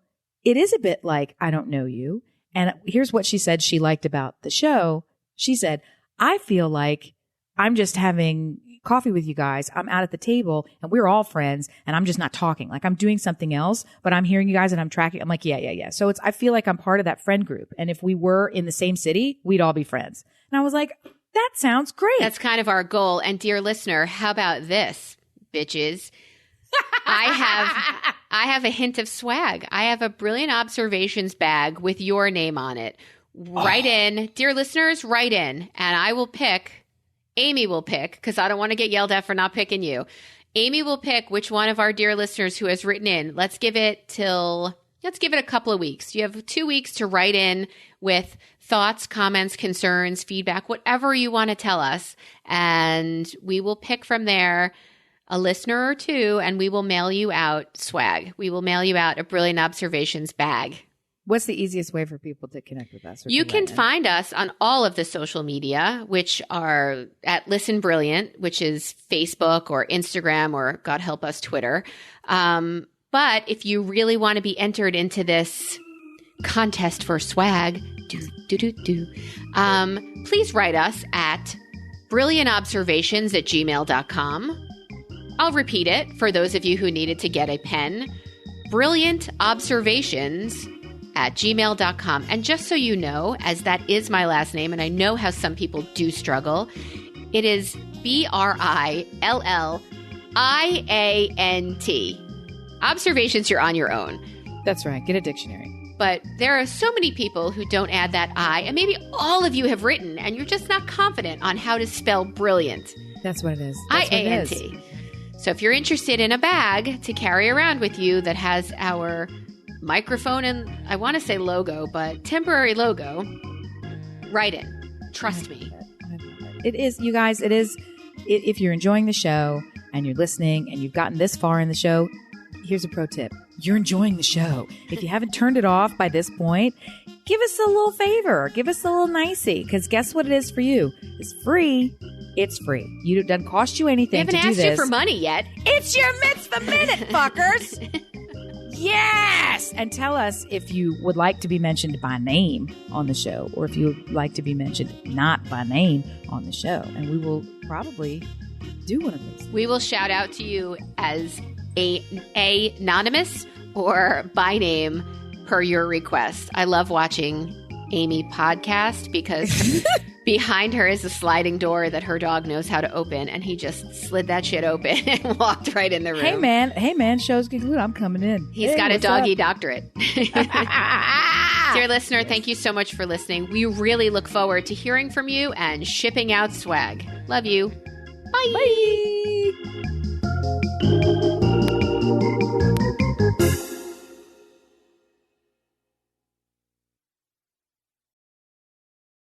Speaker 2: it is a bit like, I don't know you. And here's what she said she liked about the show. She said, I feel like I'm just having coffee with you guys. I'm out at the table and we're all friends and I'm just not talking. Like I'm doing something else, but I'm hearing you guys and I'm tracking. I'm like, yeah. So I feel like I'm part of that friend group. And if we were in the same city, we'd all be friends. And I was like, that sounds great.
Speaker 1: That's kind of our goal. And dear listener, how about this, bitches? I have a hint of swag. I have a Brilliant Observations bag with your name on it. Write in, dear listeners, write in, and I will pick Amy will pick, because I don't want to get yelled at for not picking you. Amy will pick which one of our dear listeners who has written in. Let's give it a couple of weeks. You have 2 weeks to write in with thoughts, comments, concerns, feedback, whatever you want to tell us. And we will pick from there a listener or two, and we will mail you out swag. We will mail you out a Brilliant Observations bag.
Speaker 2: What's the easiest way for people to connect with us?
Speaker 1: You can find us on all of the social media, which are at Listen Brilliant, which is Facebook or Instagram or, God help us, Twitter. But if you really want to be entered into this contest for swag, please write us at brilliantobservations@gmail.com. I'll repeat it for those of you who needed to get a pen. brilliantobservations@gmail.com. And just so you know, as that is my last name, and I know how some people do struggle, it is BRILLIANT. Observations, you're on your own.
Speaker 2: That's right. Get a dictionary.
Speaker 1: But there are so many people who don't add that I, and maybe all of you have written, and you're just not confident on how to spell brilliant.
Speaker 2: That's what it is.
Speaker 1: IANT. So if you're interested in a bag to carry around with you that has our microphone and, I want to say logo, but temporary logo, write in. Trust me.
Speaker 2: It is, you guys, it is, if you're enjoying the show and you're listening and you've gotten this far in the show, here's a pro tip. You're enjoying the show. If you haven't turned it off by this point, give us a little favor. Give us a little nicey, because guess what it is for you? It's free. It's free. It doesn't cost you anything to do this.
Speaker 1: We haven't asked you for money yet.
Speaker 2: It's your mitzvah minute, fuckers. Yes! And tell us if you would like to be mentioned by name on the show, or if you would like to be mentioned not by name on the show. And we will probably do one of these.
Speaker 1: We will shout out to you as anonymous or by name per your request. I love watching Amy podcast because behind her is a sliding door that her dog knows how to open, and he just slid that shit open and walked right in the room.
Speaker 2: Hey man, show's concluded. I'm coming in.
Speaker 1: He's got a doggy doctorate. Dear listener, thank you so much for listening. We really look forward to hearing from you and shipping out swag. Love you. Bye.
Speaker 2: Bye.